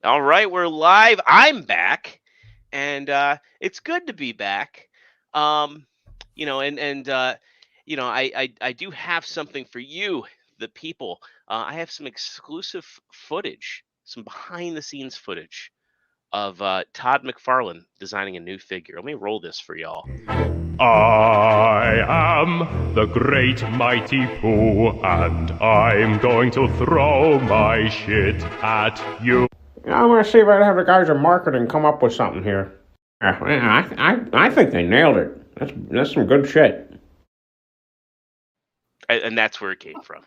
All right, we're live. I'm back, and it's good to be back. Um, I do have something for you, the people. I have some exclusive footage, some behind-the-scenes footage of Todd McFarlane designing a new figure. Let me roll this for y'all. I am the great mighty Pooh, and I'm going to throw my shit at you. I'm gonna see if I have the guys at marketing come up with something here. I think they nailed it. That's some good shit. And that's where it came from.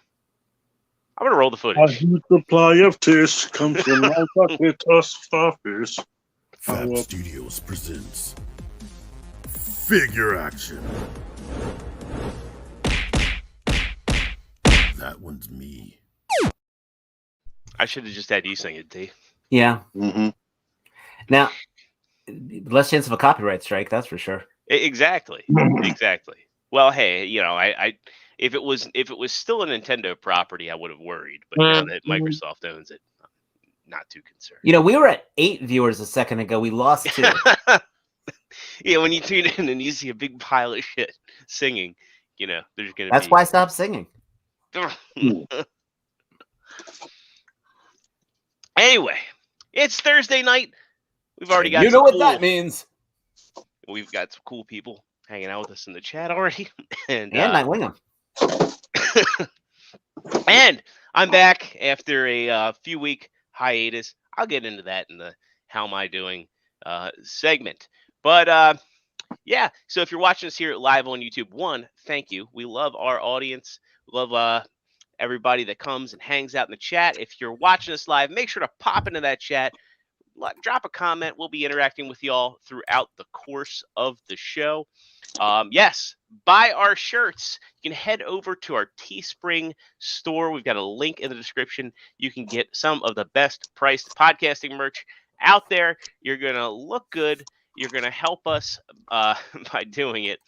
I'm gonna roll the footage. A supply of tish comes from my pocket office. Fab Studios presents Figure Action. That one's me. I should have just had you sing it, D. Yeah. Mm-hmm. Now, less chance of a copyright strike, that's for sure. Exactly. Exactly. Well, hey, I if it was still a Nintendo property, I would have worried. But now that Microsoft owns it, I'm not too concerned. We were at 8 viewers a second ago. We lost 2. Yeah, when you tune in and you see a big pile of shit singing, there's gonna. That's why I stopped singing. Anyway, it's Thursday night. We've already got. You know what that means? We've got some cool people hanging out with us in the chat already, and Nightwingham. And I'm back after a few week hiatus. I'll get into that in the "How Am I Doing" segment. But yeah, so if you're watching us here live on YouTube, thank you. We love our audience. We love everybody that comes and hangs out in the chat. If you're watching us live, make sure to pop into that chat. Drop a comment. We'll be interacting with y'all throughout the course of the show. Yes, buy our shirts. You can head over to our Teespring store. We've got a link in the description. You can get some of the best priced podcasting merch out there. You're going to look good. You're going to help us by doing it.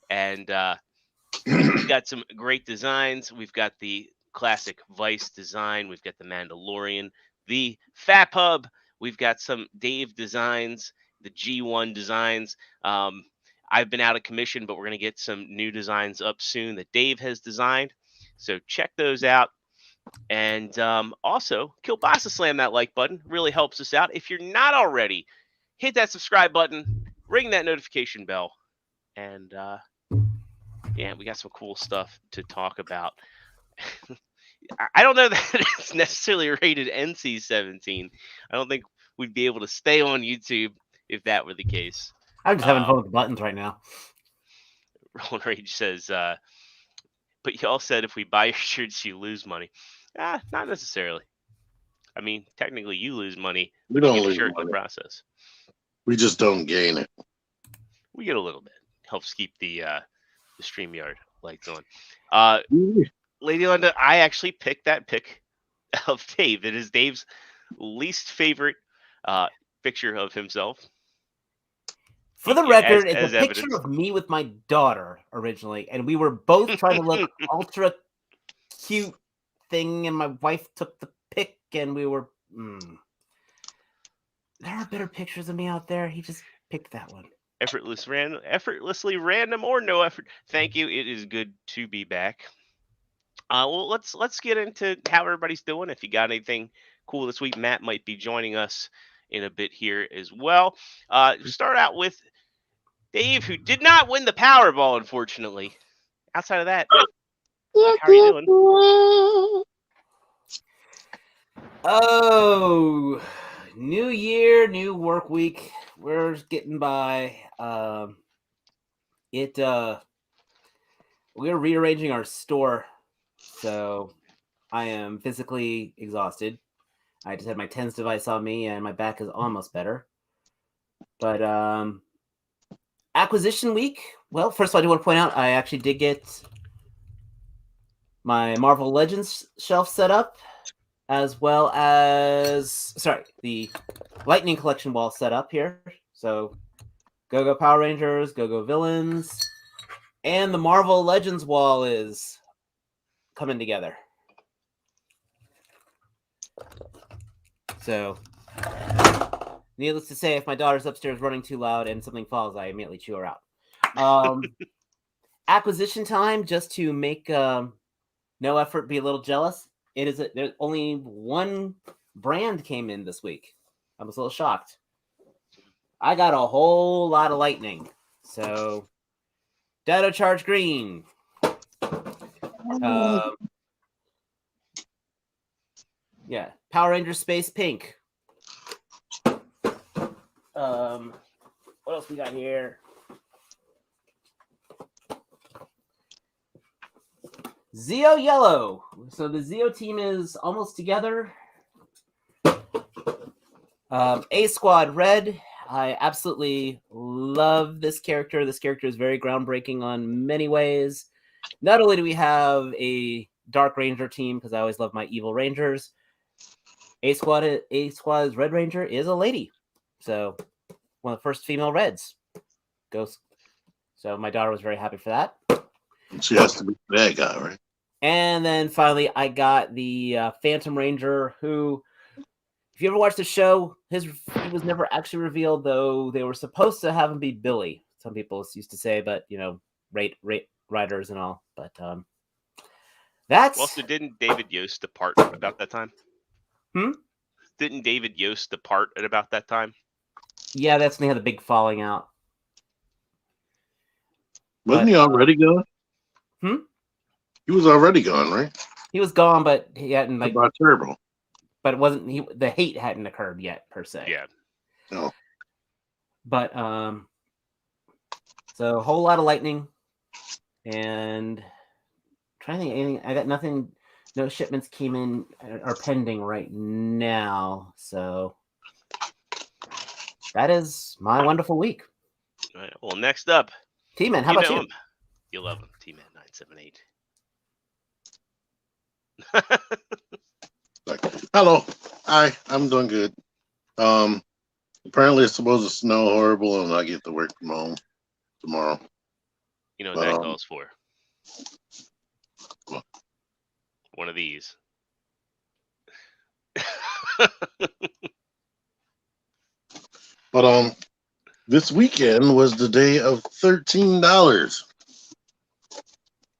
And we've got some great designs. We've got the classic Vice design. We've got the Mandalorian, the Fap Hub. We've got some Dave designs, the G1 designs. I've been out of commission, but we're going to get some new designs up soon that Dave has designed. So check those out. And also, Kielbasa slam that like button. Really helps us out. If you're not already, hit that subscribe button, ring that notification bell. And yeah, we got some cool stuff to talk about. I don't know that it's necessarily rated NC-17. I don't think we'd be able to stay on YouTube if that were the case. I'm just having fun with the buttons right now. Roland Rage says, but y'all said if we buy your shirts, you lose money. Not necessarily. I mean, technically, you lose money. We don't lose lose shirt money. in the process. We just don't gain it. We get a little bit. Helps keep the StreamYard lights on. Lady Linda, I actually picked that pic of Dave. It is Dave's least favorite picture of himself. For the record, as it's a picture evidence. of me with my daughter originally, and we were both trying to look ultra cute thing, and my wife took the pic, and we were... There are better pictures of me out there. He just picked that one. Effortlessly random or no effort. Thank you. It is good to be back. Well, let's get into how everybody's doing. If you got anything cool this week, Matt might be joining us in a bit here as well. Start out with Dave, who did not win the Powerball, unfortunately. Outside of that, how are you doing? Oh, new year, new work week. We're getting by. We're rearranging our store, so I am physically exhausted. I just had my TENS device on me, and my back is almost better. But acquisition week. Well, first of all, I do want to point out I actually did get my Marvel Legends shelf set up, as well as the Lightning Collection wall set up here. So, Go Power Rangers, Go Villains, and the Marvel Legends wall is coming together. So, Needless to say, if my daughter's upstairs running too loud and something falls, I immediately chew her out. Acquisition time, just to make no effort be a little jealous. There's only one brand came in this week. I was a little shocked. I got a whole lot of lightning. So, Data Charge Green. Yeah, Power Ranger Space Pink. What else we got here? Zeo Yellow. So the Zeo team is almost together. A Squad Red. I absolutely love this character. This character is very groundbreaking on many ways. Not only do we have a Dark Ranger team, because I always love my evil Rangers, A Squad's Red Ranger is a lady. So one of the first female Reds. Ghost. So my daughter was very happy for that. She has to be the bad guy, right? And then finally, I got the Phantom Ranger, who, if you ever watched the show, he was never actually revealed, though they were supposed to have him be Billy. Some people used to say, but, rate writers and all. But that's... Well, so didn't David Yost depart about that time? Didn't David Yost depart at about that time? Yeah, that's when they had the big falling out. Wasn't he already gone? He was already gone, right? He was gone, but he hadn't About Turbo. But it wasn't the hate hadn't occurred yet per se. Yeah. No. But so a whole lot of lightning, and trying to think anything. I got nothing. No shipments came in are pending right now. So that is my wonderful week. All right. Well, next up, T-Man, how about you? You love him, T-Man 978. Hello. Hi, I'm doing good. Apparently it's supposed to snow horrible and I get to work from home tomorrow. You know what that calls for? What? One of these. But this weekend was the day of $13.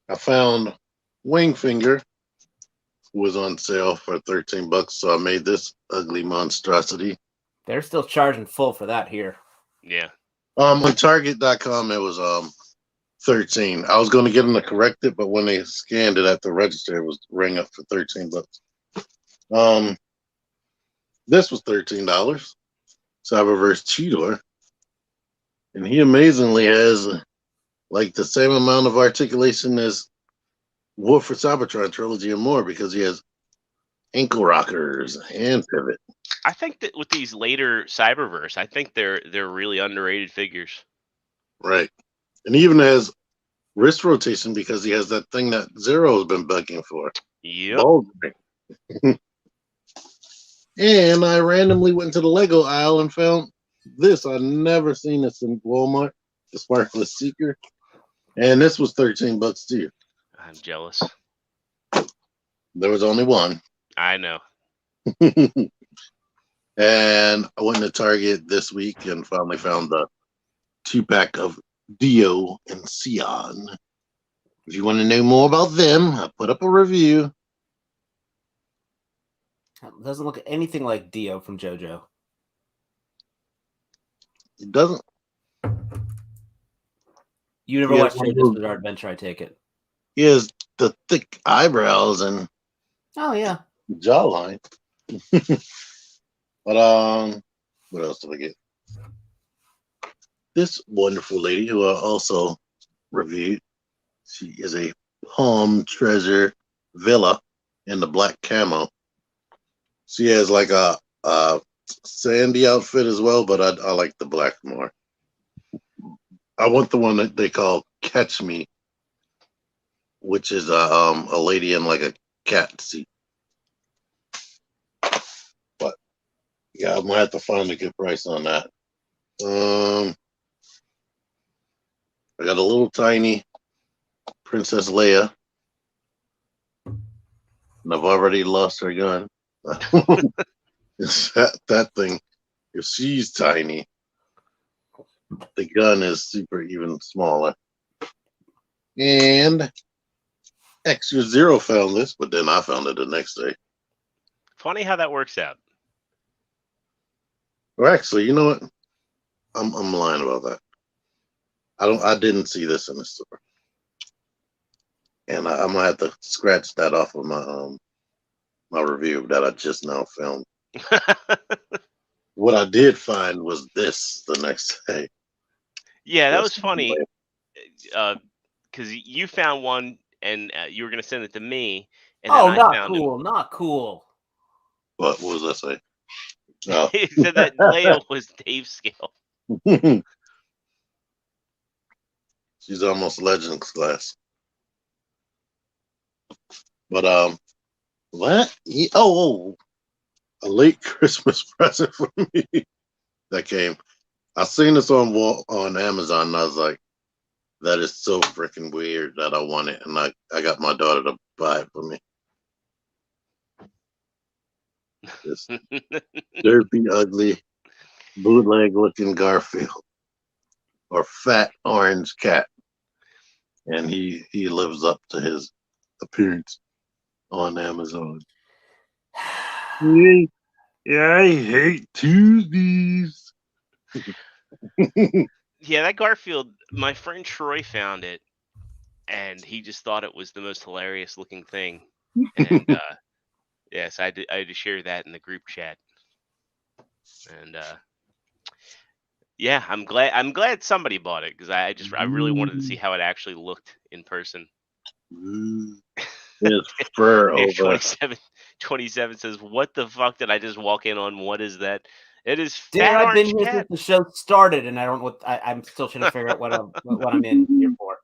I found Wingfinger was on sale for $13, so I made this ugly monstrosity. They're still charging full for that here. Yeah. On Target.com it was $13. I was going to get them to correct it, but when they scanned it at the register, it was rang up for $13. This was $13. Cyberverse Cheetor, and he amazingly has like the same amount of articulation as War for Cybertron trilogy and more, because he has ankle rockers and pivot. I think that with these later Cyberverse, I think they're really underrated figures. Right. And he even has wrist rotation because he has that thing that Zero has been begging for. Yep. And I randomly went to the Lego aisle and found this. I've never seen this in Walmart, the Sparkless Seeker. And this was $13 too. I'm jealous. There was only one. I know. And I went to Target this week and finally found the 2-pack of Dio and Sion. If you want to know more about them, I put up a review. It doesn't look anything like Dio from JoJo. It doesn't. You never watched JoJo's Bizarre Adventure, I take it. He has the thick eyebrows and yeah, jawline. But what else did I get? This wonderful lady who I also reviewed. She is a Palm Treasure Villa in the black camo. She has like a sandy outfit as well, but I like the black more. I want the one that they call Catch Me, which is a lady in like a cat seat. But yeah, I'm gonna have to find a good price on that. I got a little tiny Princess Leia, and I've already lost her gun. That thing If she's tiny, the gun is super even smaller. And ExtraZero found this, but then I found it the next day. Funny how that works out. Or actually, you know what? I'm lying about that. I didn't see this in the store. And I'm gonna have to scratch that off of my review that I just now filmed. What I did find was this the next day. Yeah, that was funny. Because you found one and you were gonna send it to me. And Oh, then I not found cool, not cool. What was I say? No. He said that Leia was Dave's scale. She's almost Legends class. But what? A late Christmas present for me that came. I seen this on Amazon and I was like, that is so freaking weird that I want it, and I got my daughter to buy it for me. This derpy, ugly, bootleg-looking Garfield, or fat orange cat, and he lives up to his appearance on Amazon. Yeah, I hate Tuesdays. Yeah, that Garfield, my friend Troy found it, and he just thought it was the most hilarious looking thing. And yes, I had to share that in the group chat. And yeah, I'm glad somebody bought it because I really wanted to see how it actually looked in person. His fur Dave over. 27 says, "What the fuck did I just walk in on? What is that? It is Dinner, fat I've been orange here cat." since the show started, and I don't. I'm still trying to figure out what I'm in here for.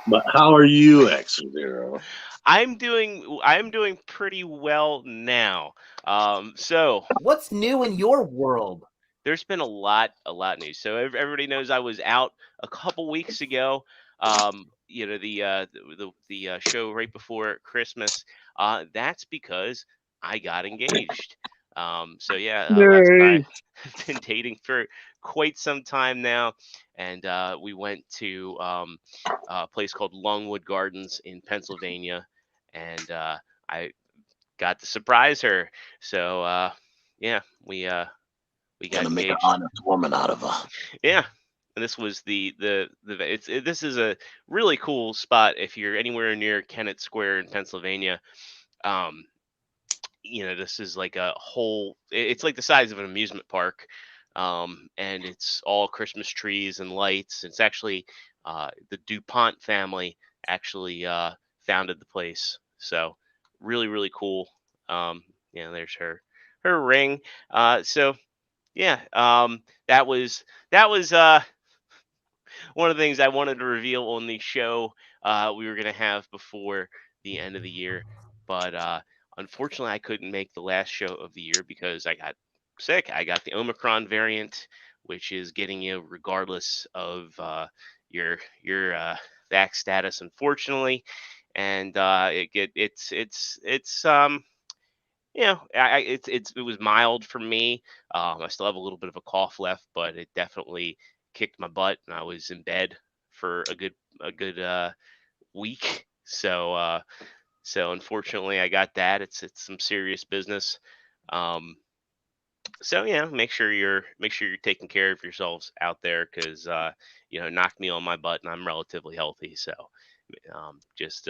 But how are you, ExtraZero? I'm doing pretty well now. So What's new in your world? there's been a lot new. So everybody knows I was out a couple weeks ago. You know, the show right before Christmas. That's because I got engaged. So yeah, Lex and I have been dating for quite some time now, and we went to a place called Longwood Gardens in Pennsylvania, and I got to surprise her. So yeah, we got Gonna make an engaged. honest woman out of her. Yeah, and this was this is a really cool spot if you're anywhere near Kennett Square in Pennsylvania. Um, you know, this is like a whole. It's like the size of an amusement park, and it's all Christmas trees and lights. It's actually the DuPont family actually founded the place, so really cool. Yeah, there's her ring. So yeah, that was one of the things I wanted to reveal on the show we were gonna have before the end of the year, but unfortunately I couldn't make the last show of the year because I got sick. I got the Omicron variant, which is getting you regardless of your vax status, unfortunately, and it's you know, it was mild for me. I still have a little bit of a cough left, but it definitely kicked my butt, and I was in bed for a good week. So unfortunately, I got that. It's some serious business. Um, so yeah, make sure you're taking care of yourselves out there because you know, it knocked me on my butt, and I'm relatively healthy. So just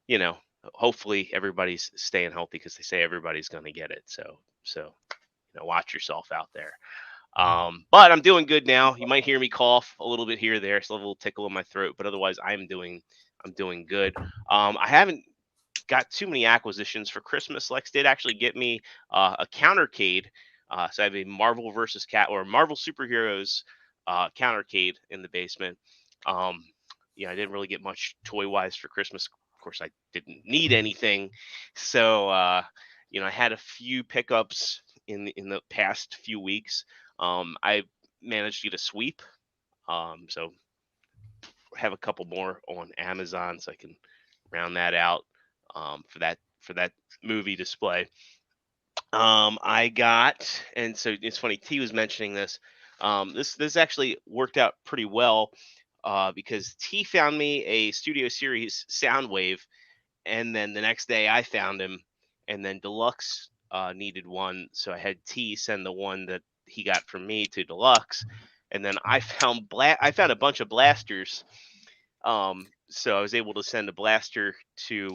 you know, hopefully everybody's staying healthy because they say everybody's going to get it. So you know, watch yourself out there. But I'm doing good now. You might hear me cough a little bit here or there, still have a little tickle in my throat, but otherwise I'm doing good. I haven't got too many acquisitions for Christmas. Lex did actually get me a countercade. So I have a Marvel versus Cat or Marvel superheroes countercade in the basement. Yeah, I didn't really get much toy wise for Christmas. Of course, I didn't need anything, so you know, I had a few pickups in the past few weeks. I managed to get a sweep, so have a couple more on Amazon, so I can round that out for movie display. I got, and so it's funny, T was mentioning this. This actually worked out pretty well because T found me a Studio Series Soundwave, and then the next day I found him, and then Deluxe needed one, so I had T send the one that he got from me to Deluxe, and then I found a bunch of blasters. So I was able to send a blaster to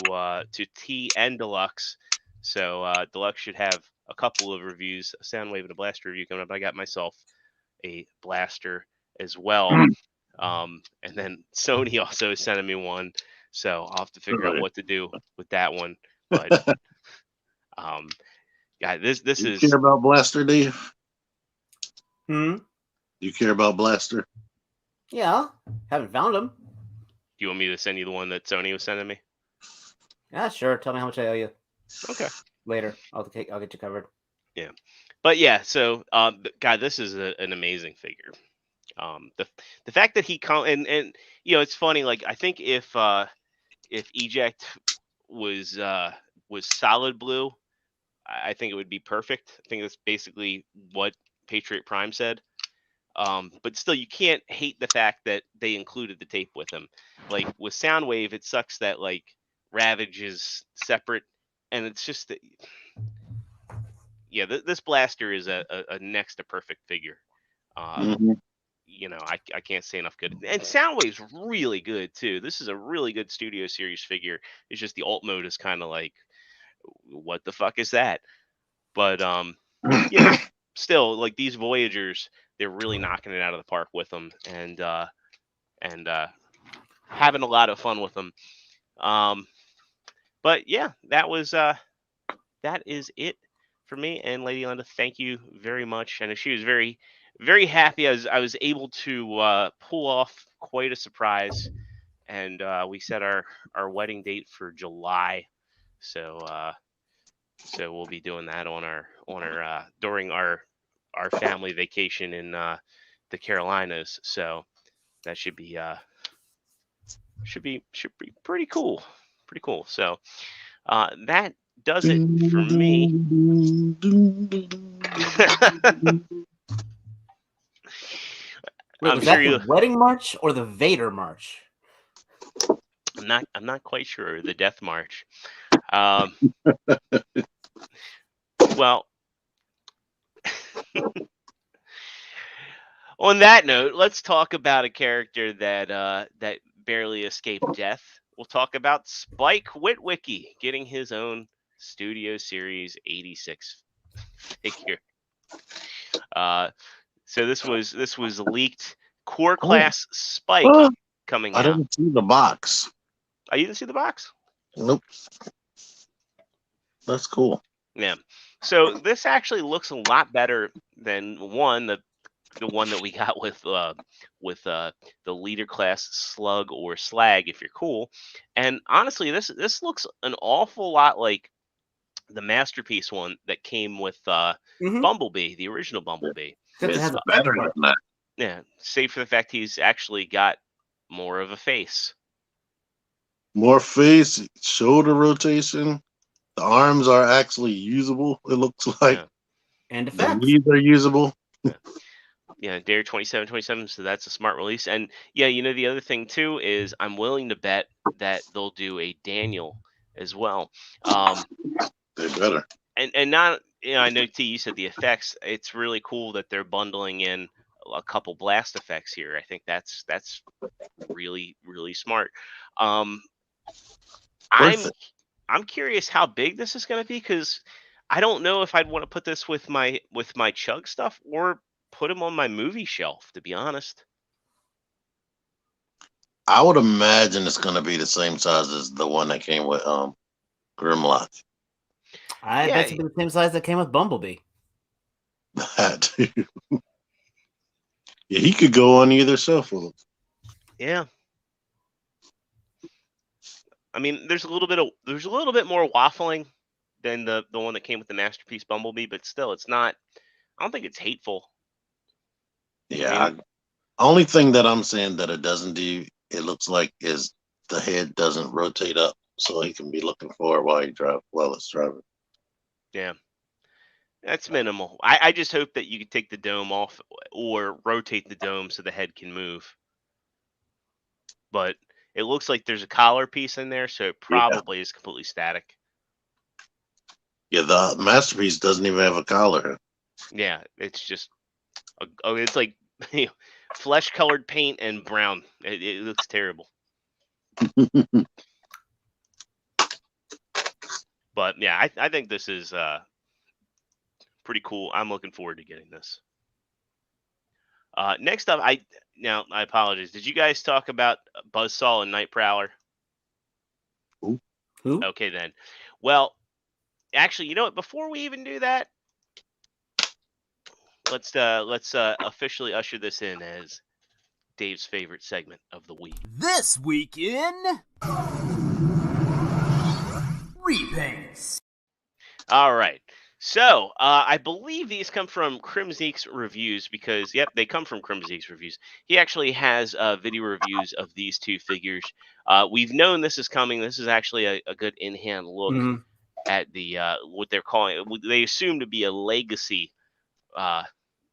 T and Deluxe. So Deluxe should have a couple of reviews, a Soundwave and a blaster review coming up. I got myself a blaster as well. And then Sony also is sending me one. So I'll have to figure out what to do with that one. But yeah, this You is. care about Blaster, Dave? Hmm. You care about Blaster? Yeah. Haven't found him. Do you want me to send you the one that Sony was sending me? Yeah, sure. Tell me how much I owe you Okay. later. I'll get you covered. Yeah, but yeah. So, God, this is an amazing figure. The fact that he and you know, it's funny. Like, I think if Eject was solid blue, I think it would be perfect. I think that's basically what Patriot Prime said. But still, you can't hate the fact that they included the tape with him. Like with Soundwave, it sucks that like Ravage is separate, and it's just that. Yeah, this blaster is a next to perfect figure. You know, I can't say enough good. And Soundwave's really good too. This is a really good Studio Series figure. It's just the alt mode is kind of like, what the fuck is that? But you know, still like these Voyagers, they're really knocking it out of the park with them, and having a lot of fun with them. But yeah, that is it for me. And Lady Linda, thank you very much. I know she was very, very happy. I was able to pull off quite a surprise, and we set our wedding date for July. So we'll be doing that on our during our family vacation in the Carolinas. So that should be pretty cool. Pretty cool. So that does it for me. Wait, was that the wedding march or the Vader march? I'm not quite sure. The Death March. Well, on that note, let's talk about a character that barely escaped death. We'll talk about Spike Witwicky getting his own Studio Series 86 figure. So this was leaked. Core Class Spike coming out. I didn't see the box. Oh, you didn't see the box? Nope. That's cool. Yeah. So this actually looks a lot better than the one that we got with the Leader Class Slug or Slag, if you're cool. And honestly, this looks an awful lot like the Masterpiece one that came with Bumblebee, the original Bumblebee. It's better than that. Yeah, save for the fact he's actually got more of a face. More face, shoulder rotation. The arms are actually usable, it looks like. Yeah. And the knees are usable. Yeah, Dare 2727, so that's a smart release. And yeah, you know, the other thing too is I'm willing to bet that they'll do a Daniel as well. They better. And not, you know, I know T, you said the effects. It's really cool that they're bundling in a couple blast effects here. I think that's really, really smart. I'm curious how big this is going to be, because I don't know if I'd want to put this with my Chug stuff or put him on my movie shelf, to be honest. I would imagine it's going to be the same size as the one that came with Grimlock. I bet it's the same size that came with Bumblebee. That too. Yeah, he could go on either shelf with it. Yeah. I mean, there's a little bit more waffling than the one that came with the Masterpiece Bumblebee, but still, it's not. I don't think it's hateful. Yeah. Only thing that I'm saying that it doesn't do, it looks like, is the head doesn't rotate up so he can be looking forward while it's driving. Yeah. That's minimal. I just hope that you could take the dome off or rotate the dome so the head can move. But it looks like there's a collar piece in there, so it probably is completely static. Yeah, the masterpiece doesn't even have a collar. Yeah, it's just it's like flesh-colored paint and brown. It looks terrible. But yeah, I think this is pretty cool. I'm looking forward to getting this. Next up, I apologize. Did you guys talk about Buzzsaw and Night Prowler? Who? Okay, then. Well, actually, you know what? Before we even do that, let's officially usher this in as Dave's favorite segment of the week. This week in repaints. All right. So, I believe these come from Crimzeek's reviews because, yep, they come from Crimzeek's reviews. He actually has video reviews of these two figures. We've known this is coming. This is actually a good in-hand look at the what they're calling. They assume to be a legacy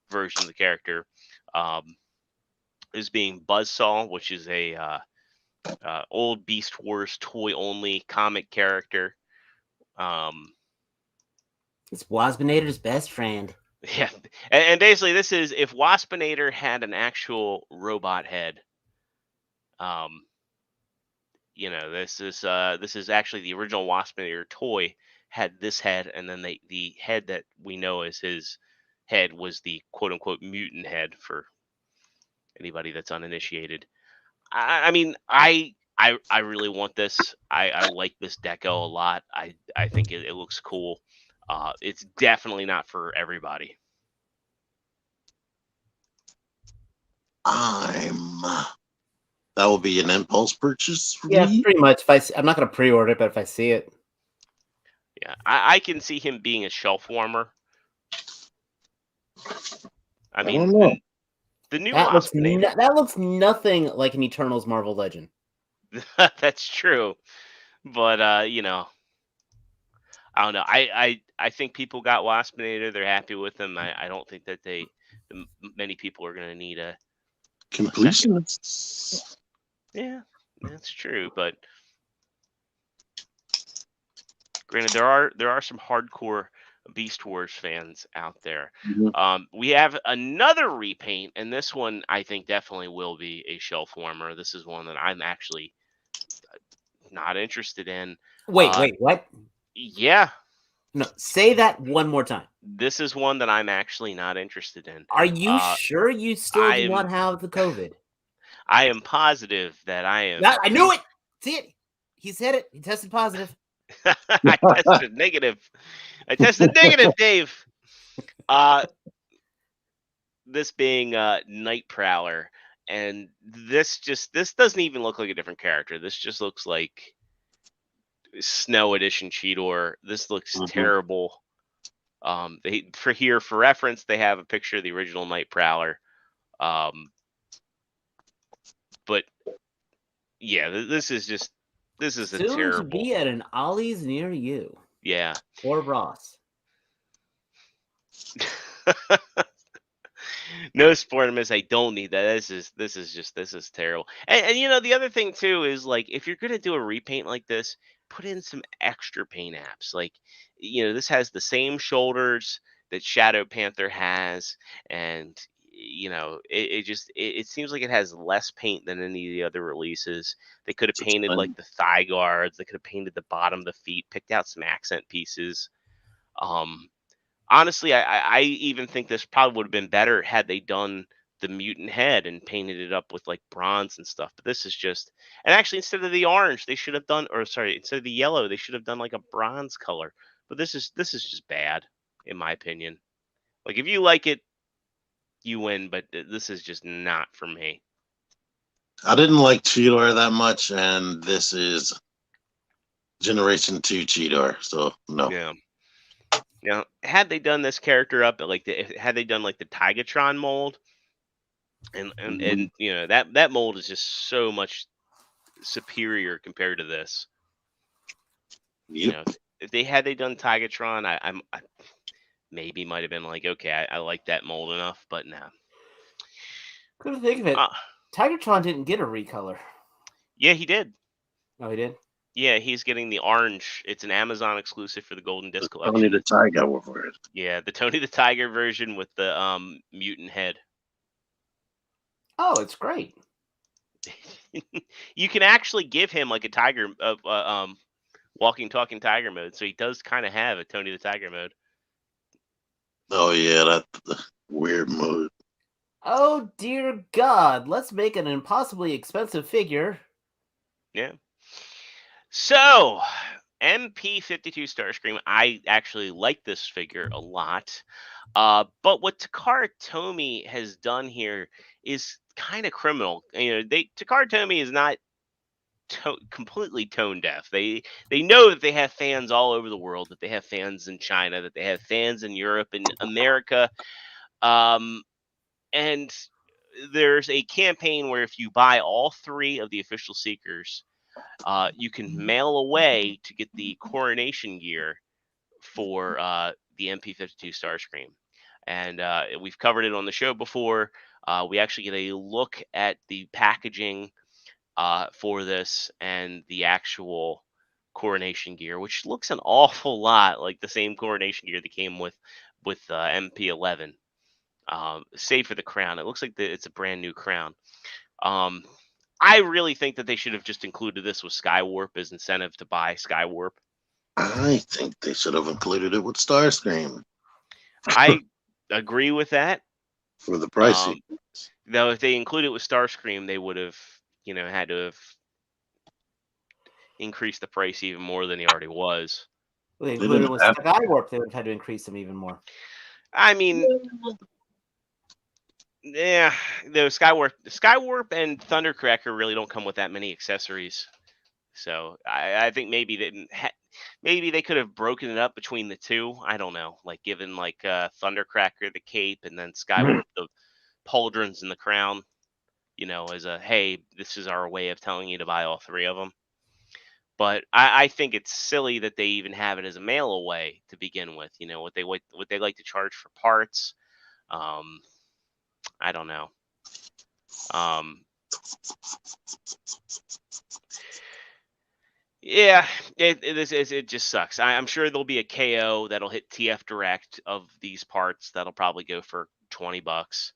version of the character. Is being Buzzsaw, which is a old Beast Wars toy-only comic character. It's Waspinator's best friend. Yeah, and basically this is if Waspinator had an actual robot head. This is actually the original Waspinator toy had this head, and then the head that we know as his head was the quote unquote mutant head for anybody that's uninitiated. I mean, I really want this. I like this deco a lot. I think it looks cool. It's definitely not for everybody. That will be an impulse purchase for Yeah, me. pretty much. I'm not going to pre-order it, but if I see it. Yeah, I can see him being a shelf warmer. I mean, don't know. the new That Waspinator. looks nothing like an Eternals Marvel Legend. That's true. But, I don't know. I think people got Waspinator. They're happy with them. I don't think that many people are going to need a Completionists. Yeah, that's true. But granted, there are some hardcore Beast Wars fans out there. We have another repaint, and this one I think definitely will be a shelf warmer. This is one that I'm actually not interested in. Wait, what? Yeah. No, say that one more time. This is one that I'm actually not interested in. Are you sure you still do not have the COVID? I am positive that I am. I knew it. See it. He said it. He tested positive. I tested negative. I tested negative, Dave. This being Night Prowler, and this doesn't even look like a different character. This just looks like Snow Edition Cheetor. This looks terrible. For reference, they have a picture of the original Night Prowler. But yeah, this is a terrible. Soon to be at an Ollie's near you. Yeah. Or Ross. No Sportimus, I don't need that. This is terrible. And the other thing too is like if you're gonna do a repaint like this, put in some extra paint apps. Like this has the same shoulders that Shadow Panther has, and it seems like it has less paint than any of the other releases. They could have painted like the thigh guards, they could have painted the bottom of the feet, picked out some accent pieces. Honestly, I even think this probably would have been better had they done the mutant head and painted it up with like bronze and stuff. But this is just, and actually instead of the orange, they should have done, instead of the yellow, they should have done like a bronze color. But this is just bad, in my opinion. Like if you like it, you win, but this is just not for me. I didn't like Cheetor that much, and this is Generation 2 Cheetor, so no. Yeah. Had they done this character up had they done like the Tigatron mold, and that mold is just so much superior compared to this. You know, if they done Tigatron, I maybe might have been like, okay, I like that mold enough, but no. Couldn't think of it. Tigatron didn't get a recolor. Yeah, he did. Oh, he did? Yeah, he's getting the orange. It's an Amazon exclusive for the Golden Disc collection. Tony the Tiger over it. Yeah, the Tony the Tiger version with the mutant head. Oh, it's great. You can actually give him like a tiger walking talking tiger mode, so he does kind of have a Tony the Tiger mode. Oh yeah, that's weird mode. Oh dear God! Let's make an impossibly expensive figure. Yeah. So, Mp52 Starscream, I actually like this figure a lot. But what Takara Tomy has done here is kind of criminal. You know, Takara Tomy is not completely tone deaf. They know that they have fans all over the world, that they have fans in China, that they have fans in Europe and America. And there's a campaign where if you buy all 3 of the official Seekers, you can mail away to get the coronation gear for the Mp52 Starscream. And we've covered it on the show before. We actually get a look at the packaging for this and the actual coronation gear, which looks an awful lot like the same coronation gear that came with MP11. Save for the crown. It looks like it's a brand new crown. I really think that they should have just included this with Skywarp as incentive to buy Skywarp. I think they should have included it with Starscream. I agree with that. For the price. Though if they included it with Starscream, they would have, had to have increased the price even more than he already was. Well, they included it with Skywarp, they would have had to increase them even more. I mean, yeah, the Skywarp and Thundercracker really don't come with that many accessories. So I think maybe they could have broken it up between the 2. I don't know, like given like Thundercracker the cape and then Skywarp the pauldrons and the crown. As a hey, this is our way of telling you to buy all 3 of them. But I think it's silly that they even have it as a mail away to begin with. What they like to charge for parts. I don't know. Yeah, it just sucks. I'm sure there'll be a KO that'll hit TF Direct of these parts that'll probably go for $20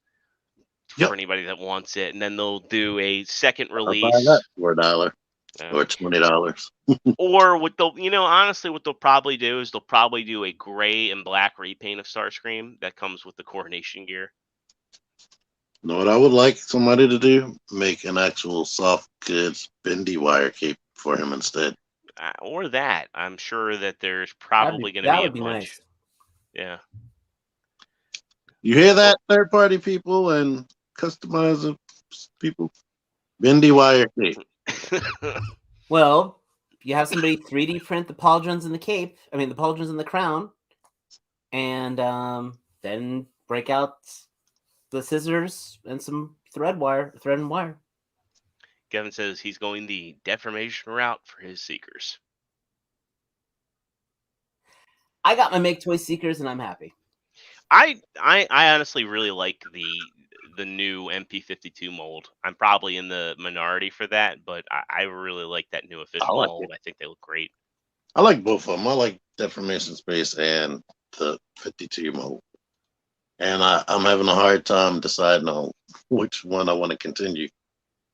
for anybody that wants it, and then they'll do a second release. I'll buy that for $1 or $20. Or what honestly, what they'll probably do is they'll probably do a gray and black repaint of Starscream that comes with the coronation gear. You know what I would like somebody to do? Make an actual soft goods bendy wire cape for him instead. Or that. I'm sure that there's probably going to be a bunch. Nice. Yeah. You hear that, third-party people and customizer people? Bendy wire cape. Well, you have somebody 3D print the pauldrons and the cape. I mean, the pauldrons and the crown. And then break out the scissors and some thread and wire. Kevin says he's going the deformation route for his Seekers. I got my Make Toy Seekers and I'm happy. I honestly really like the new MP52 mold. I'm probably in the minority for that, but I really like that new official mold. I think they look great. I like both of them. I like Deformation Space and the 52 mold. And I'm having a hard time deciding on which one I want to continue.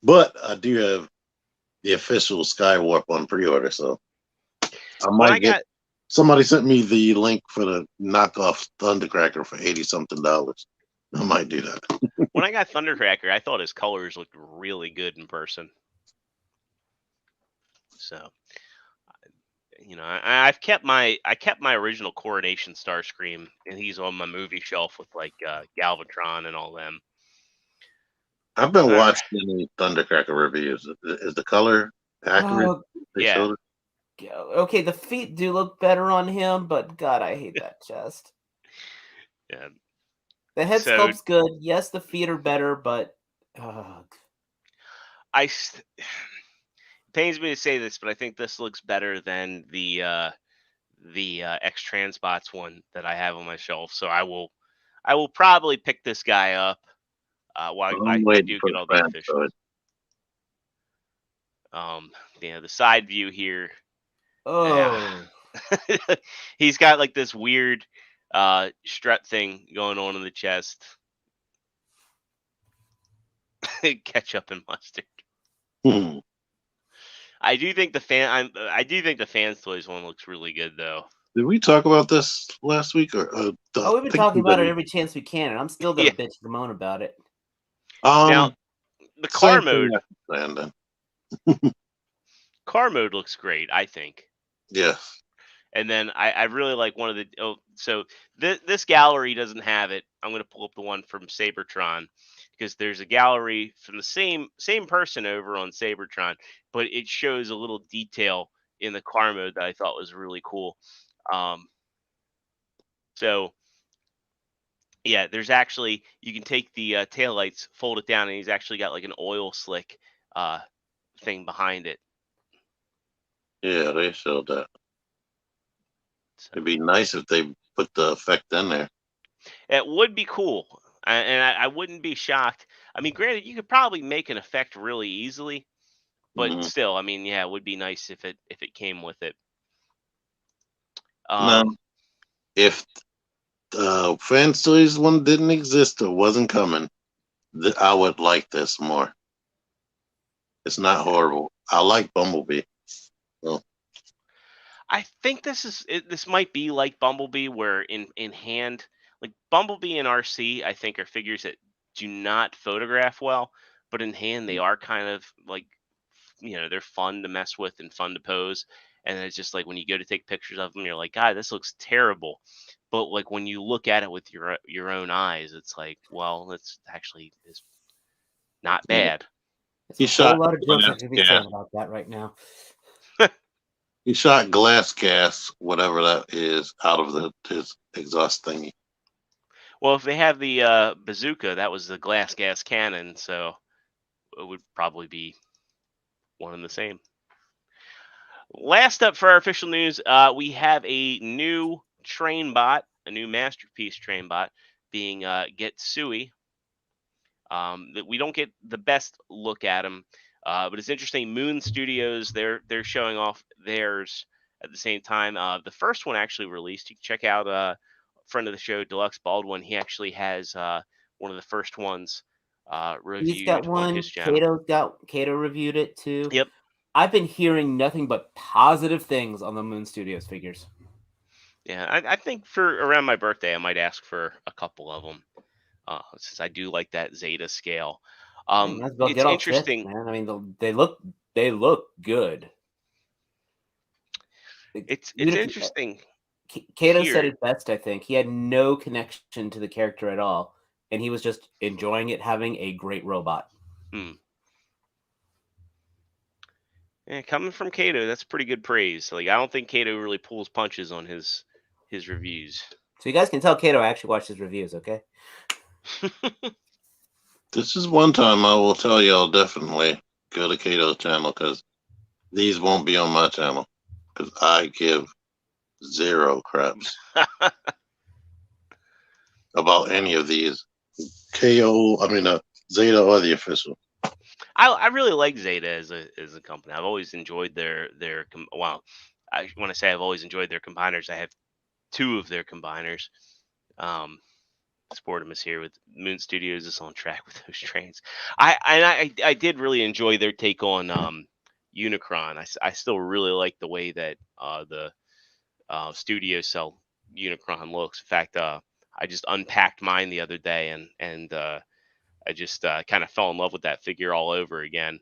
But I do have the official Skywarp on pre-order, so I might get. Somebody sent me the link for the knockoff Thundercracker for $80-something. I might do that. When I got Thundercracker, I thought his colors looked really good in person. So, I kept my original Coronation Starscream, and he's on my movie shelf with like Galvatron and all them. I've been watching any Thundercracker reviews. Is the color accurate? Yeah. Okay, the feet do look better on him, but God, I hate that chest. Yeah. The head sculpt's good. Yes, the feet are better, but pains me to say this, but I think this looks better than the X-Transbots one that I have on my shelf. So I will probably pick this guy up while I'm I waiting do for get the all the fan officials. The side view here. Oh, He's got like this weird strut thing going on in the chest. Ketchup and mustard. Hmm. I do think the Fans Toys one looks really good though. Did we talk about this last week? Or we've been talking about it every chance we can, and I'm still gonna Yeah. bitch and moan about it. Now, the car mode. Then. Car mode looks great, I think. Yeah. And then I really like one of the so this gallery doesn't have it. I'm gonna pull up the one from Sabertron because there's a gallery from the same person over on Sabertron, but it shows a little detail in the car mode that I thought was really cool. So yeah, there's actually you can take the taillights, fold it down, and he's actually got like an oil slick thing behind it. Yeah, they showed that. So It'd be nice if they put the effect in there. it would be cool, and I wouldn't be shocked. I mean, granted, you could probably make an effect really easily, but Mhm. still, I mean, yeah, it would be nice if it came with it. Now, if Fan Stories one didn't exist or wasn't coming, I would like this more. It's not horrible. I like Bumblebee. So, I think this might be like Bumblebee, where in hand, like Bumblebee and RC, I think are figures that do not photograph well, but in hand they are kind of like, they're fun to mess with and fun to pose. And it's just like when you go to take pictures of them, you're like, God, this looks terrible. But like when you look at it with your own eyes, it's like, well, that's actually is not bad. There's a whole lot of jokes I could be saying about that right now. He shot glass gas, whatever that is, out of his exhaust thingy. Well, if they have the bazooka, that was the glass gas cannon, so it would probably be one and the same. Last up for our official news, we have a new train bot, a new masterpiece train bot being Getsui. That we don't get the best look at him, but it's interesting. Moon Studios, they're showing off theirs at the same time. The first one actually released. You can check out friend of the show, Deluxe Baldwin. He actually has one of the first ones reviewed. He's got one. On his channel. Kato reviewed it too. Yep. I've been hearing nothing but positive things on the Moon Studios figures. Yeah, I think for around my birthday, I might ask for a couple of them, since I do like that Zeta scale. It's interesting. Fifth, man. I mean, they look good. It's interesting. Kato said it best, I think. He had no connection to the character at all, and he was just enjoying it, having a great robot. Yeah, coming from Kato, that's pretty good praise. Like, I don't think Kato really pulls punches on his reviews. So you guys can tell Kato I actually watched his reviews, okay? This is one time I will tell you I'll definitely go to Kato's channel, because these won't be on my channel, because I give zero craps about any of these. Zeta or the official. I really like Zeta as a company. I've always enjoyed their when I say I've always enjoyed their combiners, I have two of their combiners. Sportimus here with Moon Studios is on track with those trains. I did really enjoy their take on Unicron. I still really like the way that the studio cell Unicron looks. In fact, I just unpacked mine the other day, and I just kind of fell in love with that figure all over again.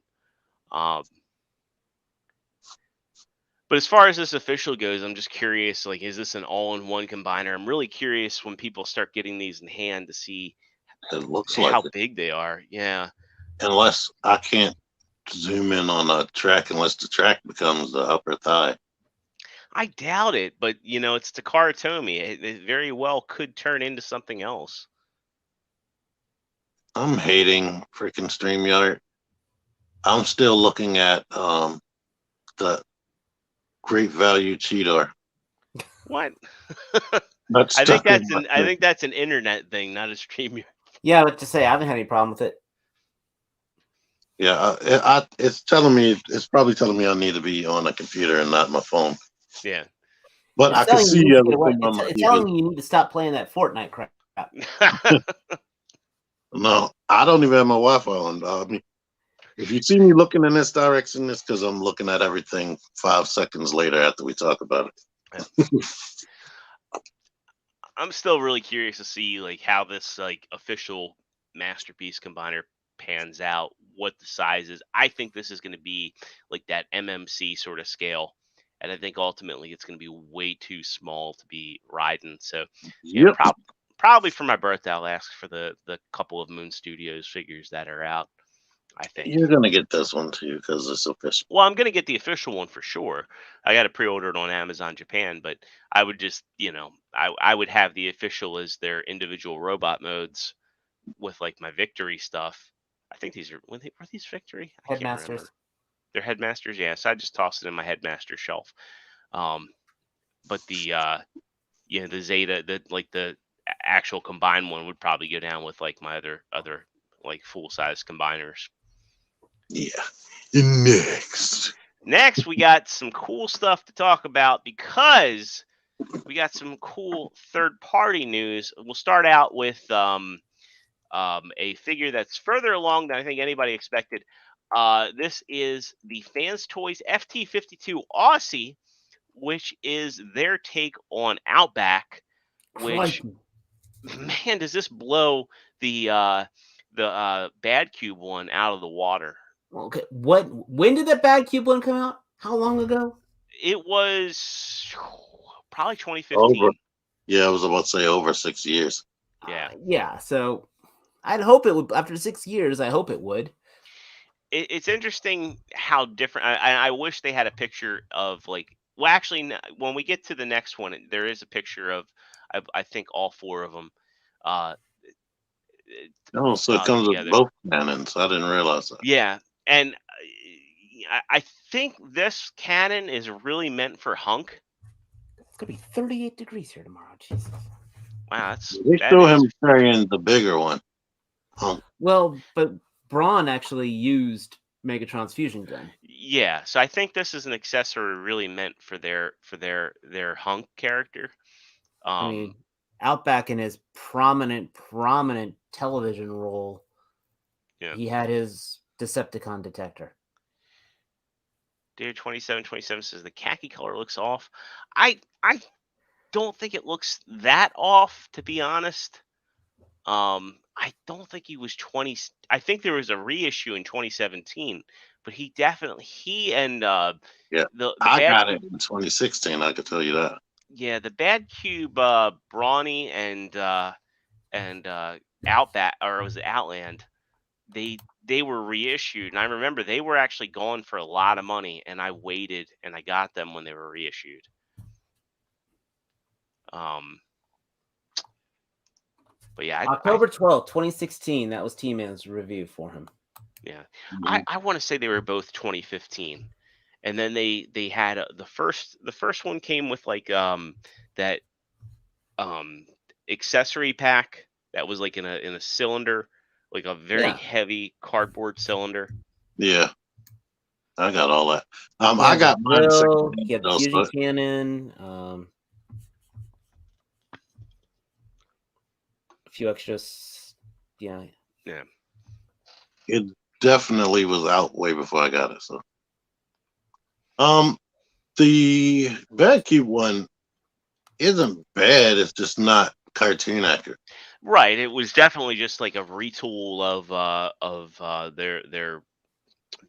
But as far as this official goes, I'm just curious, like, is this an all-in-one combiner? I'm really curious when people start getting these in hand to see how big they are. Yeah. Unless I can't zoom in on a track, unless the track becomes the upper thigh. I doubt it, but, it's Takara Tomy. It very well could turn into something else. I'm hating freaking StreamYard. I'm still looking at the great value Cheetor. What? That's I think that's an internet thing, not a stream. Yeah, but to say I haven't had any problem with it. Yeah, it's telling me. It's probably telling me I need to be on a computer and not my phone. Yeah. But It's I can telling you see you need to get away- everything on my It's telling TV. you need to stop playing that Fortnite crap. No, I don't even have my Wi-Fi on. I mean, if you see me looking in this direction, it's because I'm looking at everything 5 seconds later after we talk about it. I'm still really curious to see like how this like official Masterpiece Combiner pans out, what the size is. I think this is going to be like that MMC sort of scale, and I think ultimately it's going to be way too small to be riding. So yeah, Yep. probably for my birthday I'll ask for the couple of Moon Studios figures that are out. I think You're gonna get this one too because it's official. Well, I'm going to get the official one for sure. I got it pre-ordered on Amazon Japan, but I would just, I would have the official as their individual robot modes with like my Victory stuff. I think these are these Victory? I can't remember. Headmasters. They're Headmasters, yeah. So I just tossed it in my Headmaster shelf. But the the Zeta, the actual combined one would probably go down with like my other like full size combiners. Yeah. Next, we got some cool stuff to talk about because we got some cool third-party news. We'll start out with a figure that's further along than I think anybody expected. This is the Fans Toys FT52 Aussie, which is their take on Outback. Which, man, does this blow the Bad Cube one out of the water? Okay, when did that Bad Cube one come out? How long ago? It was probably 2015. I was about to say over 6 years. Yeah. Yeah, so I'd hope it would. After 6 years, I hope it would. It's interesting how different. I wish they had a picture of like. Well, actually, when we get to the next one, there is a picture of I think all four of them. So it comes with both cannons. I didn't realize that. Yeah, and I think this cannon is really meant for Hunk. It's gonna be 38 degrees here tomorrow. Jesus. Wow, they show him carrying the bigger one. Hunk. Well, but Braun actually used Megatron's fusion gun. Yeah, so I think this is an accessory really meant for their Hunk character. I mean, Outback in his prominent television role, he had his Decepticon detector. Dear 2727 says the khaki color looks off. I don't think it looks that off, to be honest. I don't think he was 20. I think there was a reissue in 2017, but he and I got it in 2016. I could tell you that. Yeah, the Bad Cube, Brawny and Outback, or was it Outland? They were reissued, and I remember they were actually going for a lot of money, and I waited and I got them when they were reissued. But yeah, October 12th, 2016. That was T-Man's review for him. Yeah, I want to say they were both 2015, and then they had the first one came with like that accessory pack that was like in a cylinder, like a very heavy cardboard cylinder. Yeah, I got all that. I got mine. He had the fusion cannon. A few extras. Yeah. It definitely was out way before I got it. So, the Bad Cube one isn't bad. It's just not cartoon accurate. Right. It was definitely just like a retool of their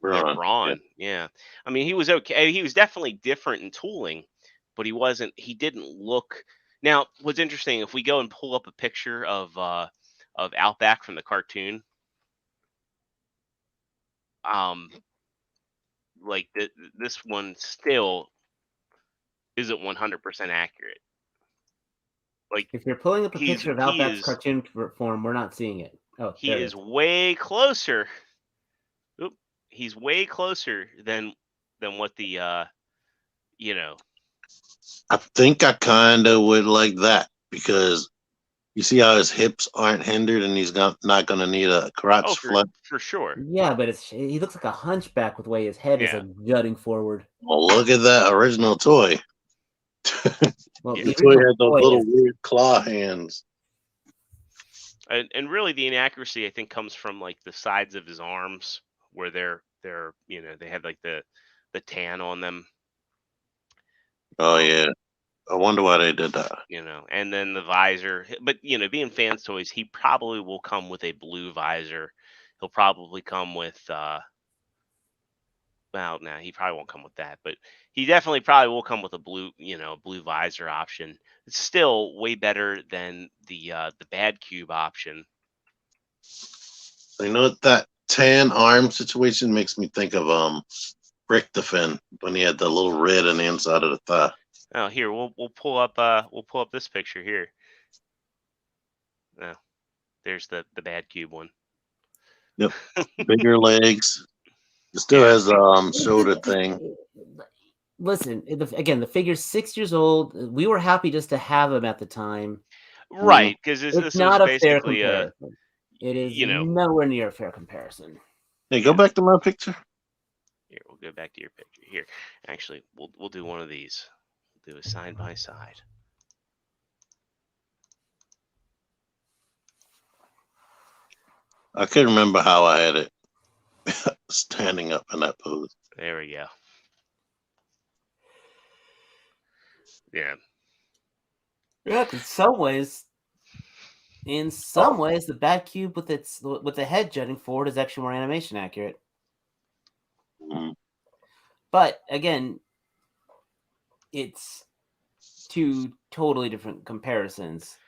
Brawn. Yeah. I mean, he was okay. He was definitely different in tooling, but he didn't look. Now, what's interesting, if we go and pull up a picture of Outback from the cartoon, like this one still isn't 100% accurate. Like, if you're pulling up a picture of Outback's cartoon form, we're not seeing it. Oh, he is way closer. He's way closer than what the you know. I think I kind of would like that because you see how his hips aren't hindered and he's not going to need a crotch Oh, flap. for sure. Yeah, but he looks like a hunchback with the way his head is Yeah. like jutting forward. Well, look at that original toy. Well, Yeah. The the toy original had those toy little is- weird claw hands. And really the inaccuracy I think comes from like the sides of his arms where they're they have like the tan on them, Oh yeah, I wonder why they did that. and then the visor. But being Fans Toys, he probably will come with a blue visor. He'll probably come with well, no, he probably won't come with that, but he definitely probably will come with a blue visor option. It's still way better than the Bad Cube option. You know what, that tan arm situation makes me think of Rick the Finn when he had the little red on the inside of the thigh. Oh, here we'll pull up this picture here. Oh, there's the Bad Cube one. Yep, bigger legs. It still has shoulder thing. Listen, again, the figure's 6 years old. We were happy just to have him at the time. Right, because It's this not was a fair basically comparison. It is nowhere near a fair comparison. Hey, go back to my picture. Here, we'll go back to your picture. Here, actually, we'll do one of these. We'll do a side by side. I can't remember how I had it standing up in that pose. There we go. Yeah. Yeah, in some ways, the Bat Cube with the head jutting forward is actually more animation accurate. Mhm. But again, it's two totally different comparisons.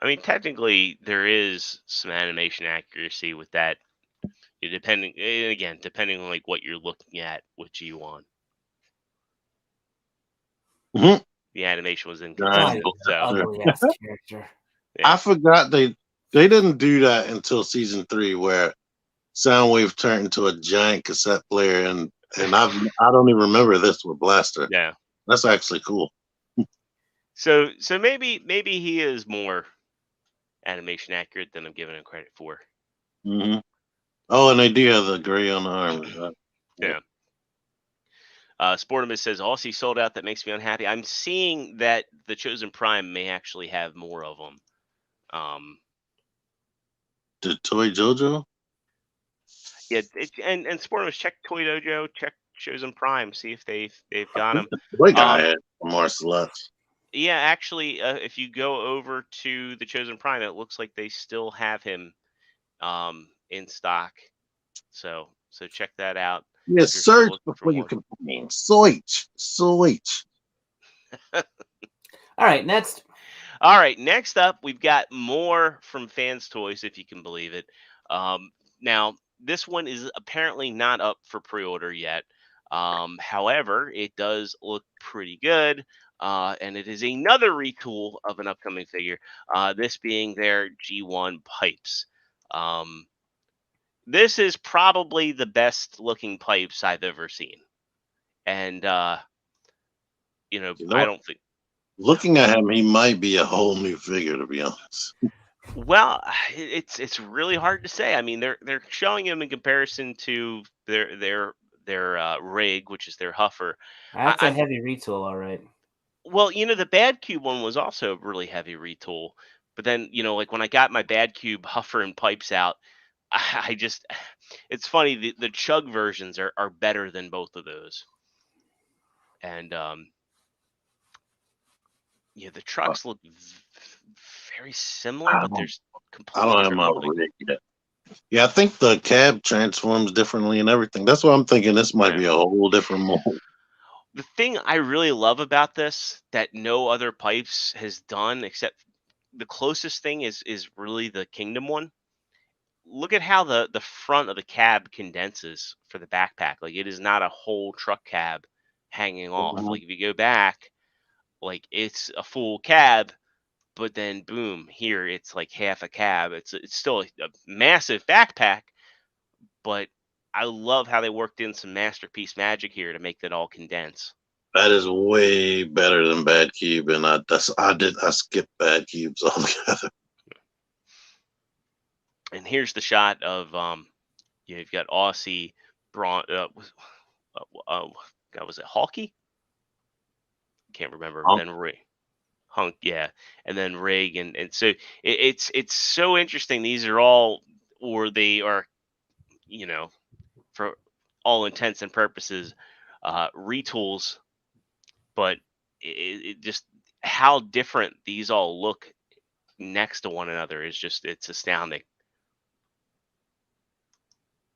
I mean, technically, there is some animation accuracy with that. Depending on like what you're looking at with G1. Mhm. The animation was God, inconsistent. So ugly ass character. yeah. I forgot they didn't do that until season 3, where Soundwave turned into a giant cassette player, and I don't even remember this with Blaster. Yeah. That's actually cool. So maybe he is more animation accurate than I'm giving him credit for. Mm-hmm. Oh, and they do have the gray on the arms. Right? Yeah. Sportimus says, Aussie sold out. That makes me unhappy. I'm seeing that the Chosen Prime may actually have more of them. Did Toy Jojo? Yeah, and Sportimus, check Toy Dojo, check Chosen Prime, see if they've got them. The toy guy had more sluts. Yeah, actually, if you go over to the Chosen Prime, it looks like they still have him in stock. So check that out. Yeah, search before you complain. Search. All right, next. All right, next up, we've got more from Fans Toys, if you can believe it. Now, this one is apparently not up for pre-order yet. However, it does look pretty good, and it is another retool of an upcoming figure, this being their G1 pipes. This is probably the best looking pipes I've ever seen. And, I don't think... Looking at him, he might be a whole new figure, to be honest. Well, it's really hard to say. I mean, they're showing him in comparison to their rig, which is their Huffer. That's a heavy retool, all right. Well, the Bad Cube one was also a really heavy retool. But then, like when I got my Bad Cube Huffer and pipes out, I just, it's funny, the Chug versions are better than both of those. And the trucks look very similar, but there's completely I don't have my rig yet. Yeah, I think the cab transforms differently and everything. That's why I'm thinking this might be a whole different mold. The thing I really love about this that no other pipes has done, except the closest thing is really the Kingdom one. Look at how the front of the cab condenses for the backpack. Like, it is not a whole truck cab hanging off. Like, if you go back, like, it's a full cab, but then boom, here it's like half a cab. It's still a massive backpack, but I love how they worked in some masterpiece magic here to make that all condense. That is way better than Bad Cube, and I skipped Bad Cubes altogether. And here's the shot of you've got Aussie, God, was it Hawkeye? Can't remember. Hunk. Then Hunk, yeah, and then Rig, and so it's so interesting. These are all, or they are, for all intents and purposes, retools, but it just how different these all look next to one another is just, it's astounding.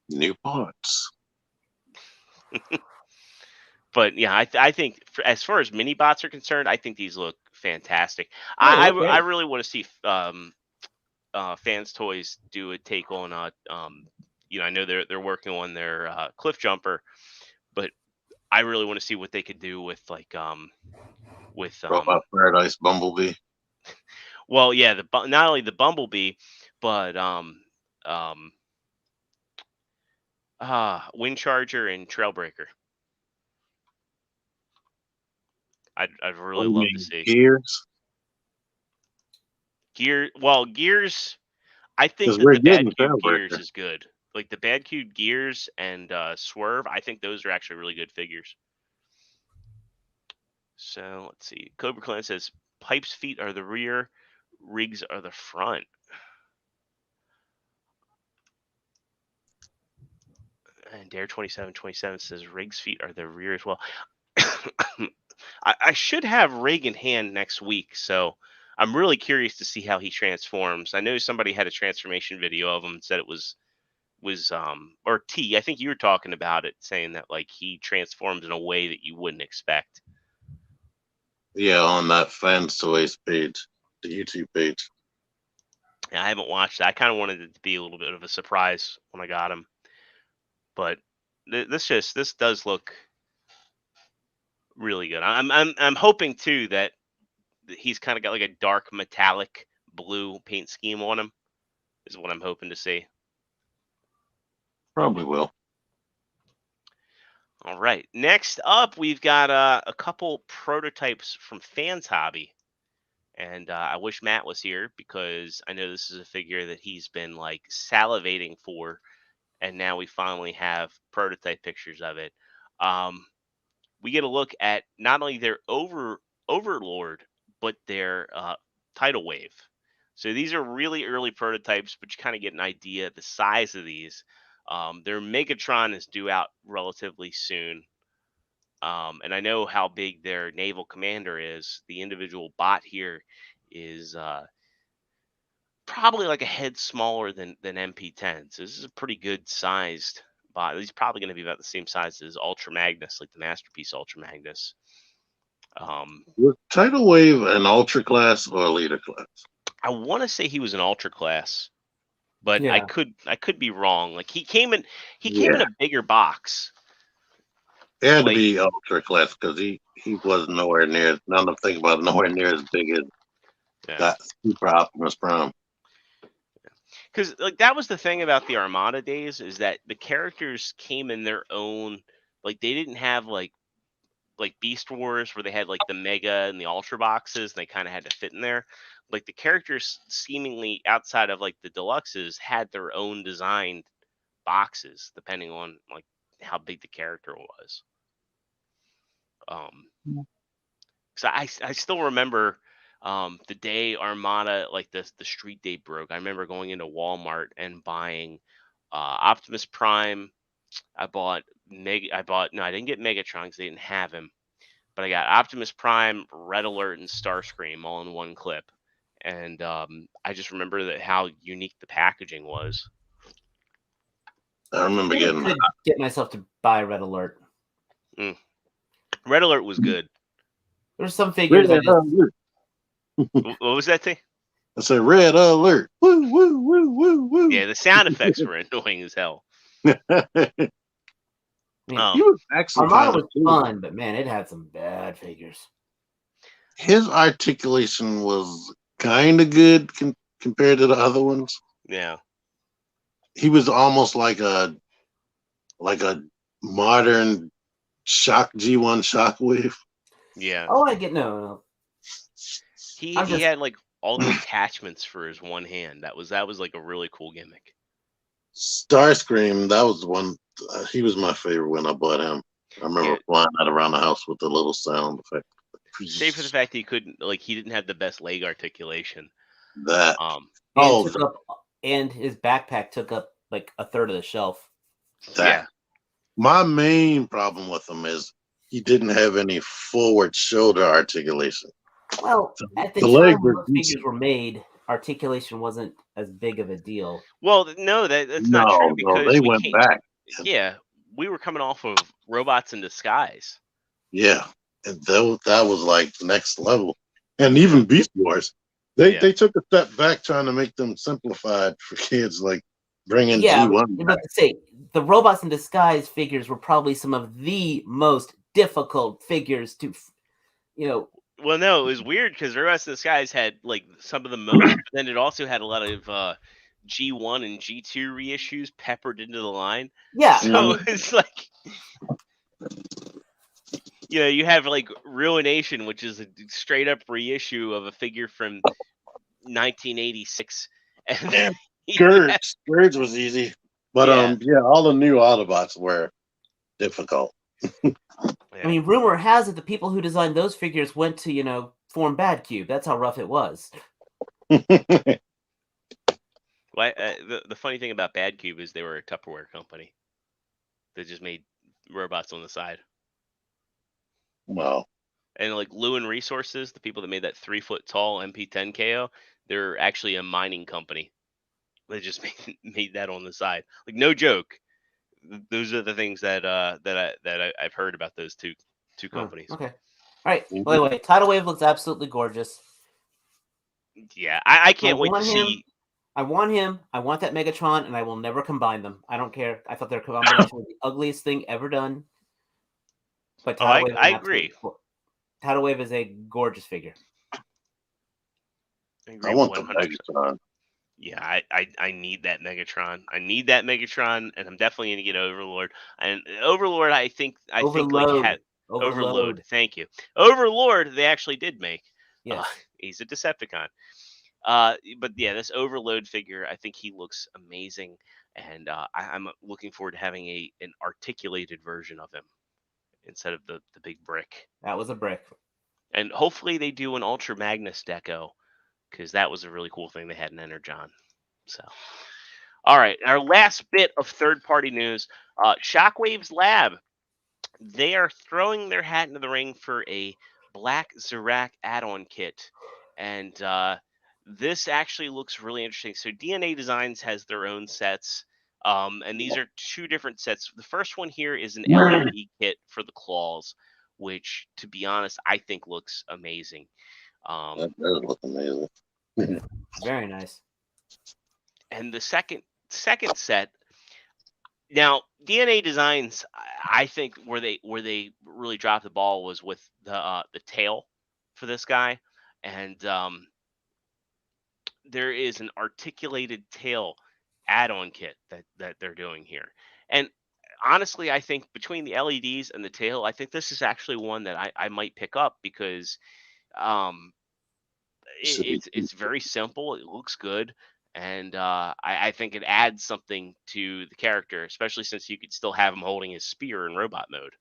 New parts. But yeah, I think as far as mini bots are concerned, I think these look fantastic. Yeah, I really want to see Fans Toys do a take on I know they're working on their Cliff Jumper, but I really want to see what they could do with Robot Paradise Bumblebee. Well, yeah, not only the Bumblebee, but Windcharger and Trailbreaker. I'd really love to see Gears. Gears. I think that we're the Bad getting Cube Gears Trailbreaker. is good. Like the Bad Cube Gears and Swerve, I think those are actually really good figures. So let's see. Cobra Clan says Pipe's feet are the rear, Riggs are the front. And Dare 2727 says Riggs' feet are the rear as well. I should have Rig in hand next week, so I'm really curious to see how he transforms. I know somebody had a transformation video of him and said it was or T. I think you were talking about it, saying that like he transforms in a way that you wouldn't expect. Yeah, on that Fans Toys page, the YouTube page. Yeah, I haven't watched it. I kind of wanted it to be a little bit of a surprise when I got him, but this does look really good. I'm hoping too that he's kind of got like a dark metallic blue paint scheme on him. Is what I'm hoping to see. Probably will. All right. Next up, we've got a couple prototypes from Fans Hobby. And I wish Matt was here because I know this is a figure that he's been like salivating for. And now we finally have prototype pictures of it. We get a look at not only their Overlord, but their Tidal Wave. So these are really early prototypes, but you kind of get an idea of the size of these. Their Megatron is due out relatively soon. And I know how big their naval commander is. The individual bot here is probably like a head smaller than MP10. So this is a pretty good sized bot. He's probably going to be about the same size as Ultra Magnus, like the Masterpiece Ultra Magnus. Was Tidal Wave an Ultra class or a Leader class? I want to say he was an Ultra class, but Yeah. I could be wrong. Like he came in a bigger box. It had to Like- be Ultra class because he was nowhere near. Now I'm thinking about nowhere near as big as that Super Optimus Prime. Because like that was the thing about the Armada days is that the characters came in their own. Like they didn't have like Beast Wars where they had like the Mega and the Ultra boxes and they kind of had to fit in there. Like the characters seemingly outside of like the deluxes had their own designed boxes depending on like how big the character was. So I still remember the day Armada, like the street day broke. I remember going into Walmart and buying Optimus Prime. I didn't get Megatron because they didn't have him, but I got Optimus Prime, Red Alert, and Starscream all in one clip. And I just remember that how unique the packaging was. I remember I getting could get myself to buy Red Alert. Red Alert was good. There's some figures I Red just, Alert. What was that thing? I said Red Alert. Woo, woo, woo, woo, woo. Yeah, the sound effects were annoying as hell. He was actually Armada kind of was cool. fun, but man, it had some bad figures. His articulation was kind of good compared to the other ones. Yeah. He was almost like a like a modern G1 Shockwave. Yeah. Oh, I get no. He I'm he just had like all the attachments for his one hand. That was like a really cool gimmick. Starscream, that was the one. He was my favorite when I bought him. I remember Yeah. flying that around the house with the little sound effect. Save for the fact that he didn't have the best leg articulation. That. and Oh, took up, and his backpack took up like a third of the shelf. that. Yeah. My main problem with him is he didn't have any forward shoulder articulation. Well, at the The time legs when were those figures decent. were made, articulation wasn't as big of a deal. Well, no, that's not true No, because they we went can't. back. Yeah, we were coming off of Robots in Disguise. Yeah, and that was like next level. And even Beast Wars, they took a step back trying to make them simplified for kids, like bringing Yeah, G1 but back. to say the Robots in Disguise figures were probably some of the most difficult figures to, Well, no, it was weird because Robots in Disguise had like some of the most, but then it also had a lot of G1 and G2 reissues peppered into the line. Yeah, So it's like, you have like Ruination, which is a straight up reissue of a figure from 1986, and And yeah, Scourge was easy, but yeah. all the new Autobots were difficult. I mean, rumor has it the people who designed those figures went to, form Bad Cube. That's how rough it was. Why? The funny thing about Bad Cube is they were a Tupperware company. They just made robots on the side. Wow. And like Lewin Resources, the people that made that 3-foot tall MP10 KO, they're actually a mining company. They just made that on the side. Like, no joke. Those are the things that I've heard about those two companies. Okay. All right. By the way, Tidal Wave looks absolutely gorgeous. Yeah, I can't wait to see. I want him. I want that Megatron, and I will never combine them. I don't care. I thought their combination was the ugliest thing ever done. But I agree. Tidal Wave is a gorgeous figure. I want the Megatron. Yeah, I need that Megatron. I need that Megatron, and I'm definitely gonna get Overlord. And Overlord, I think Overload. Thank you. Overlord, they actually did make. Yes. He's a Decepticon. But yeah, this Overload figure, I think he looks amazing, and I'm looking forward to having an articulated version of him instead of the big brick. That was a brick. And hopefully they do an Ultra Magnus deco, because that was a really cool thing they had in Energon. So, all right, our last bit of third-party news: Shockwave's Lab. They are throwing their hat into the ring for a Black Zorak add-on kit, and this actually looks really interesting. So DNA Designs has their own sets, and these are two different sets. The first one here is an LED kit for the claws, which, to be honest, I think looks amazing. That does look amazing. Very nice. And the second set, now DNA Designs, I think where they really dropped the ball was with the tail for this guy, and there is an articulated tail add-on kit that they're doing here. And honestly, I think between the LEDs and the tail, I think this is actually one that I might pick up, because it's very simple. It looks good. And I think it adds something to the character, especially since you could still have him holding his spear in robot mode.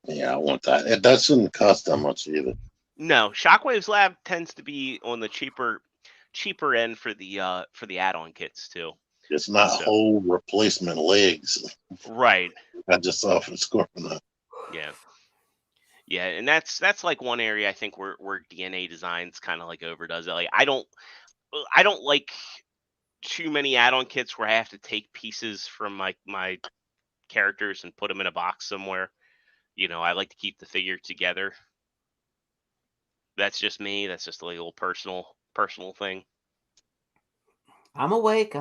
Yeah, I want that. That shouldn't cost that much either. No, Shockwave's Lab tends to be on the cheaper end for the add-on kits too. It's not whole replacement legs. Right. I just saw from Scorpion. Yeah. Yeah, and that's like one area I think where DNA Designs kind of like overdoes it. Like, I don't like too many add-on kits where I have to take pieces from my characters and put them in a box somewhere. I like to keep the figure together. That's just me. That's just a little personal thing. I'm awake.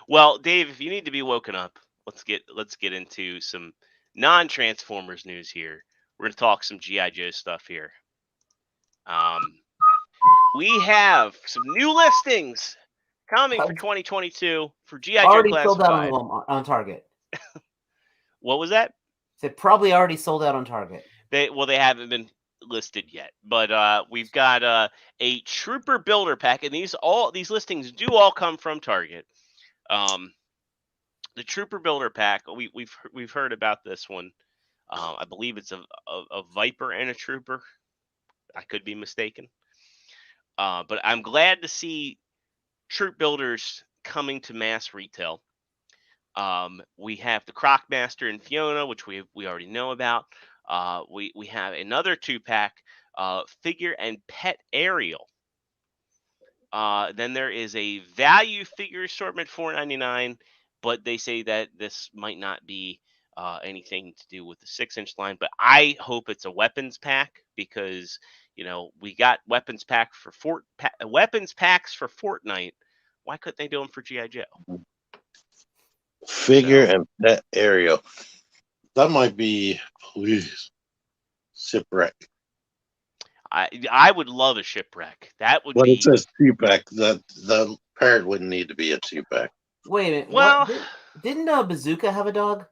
Well, Dave, if you need to be woken up, let's get into some non-Transformers news here. We're gonna talk some G.I. Joe stuff here. We have some new listings coming for 2022 for G.I. Joe Already sold out Classified. on Target. What was that? It probably already sold out on Target. They haven't been listed yet, but we've got a Trooper Builder pack, and these listings do all come from Target. The Trooper Builder pack, we've heard about this one. I believe it's a Viper and a Trooper. I could be mistaken, but I'm glad to see Troop Builders coming to mass retail. We have the Crocmaster and Fiona, which we already know about. We have another 2-pack figure and pet Ariel. Then there is a value figure assortment $4.99, but they say that this might not be anything to do with the 6-inch line. But I hope it's a weapons pack because we got weapons packs for Fortnite. Why couldn't they do them for G.I. Joe? Figure and pet Ariel. That might be, please, shipwreck. I would love a shipwreck. That would But be. it says 2-pack. The parrot wouldn't need to be a 2-pack. Wait a minute. Well, didn't Bazooka have a dog?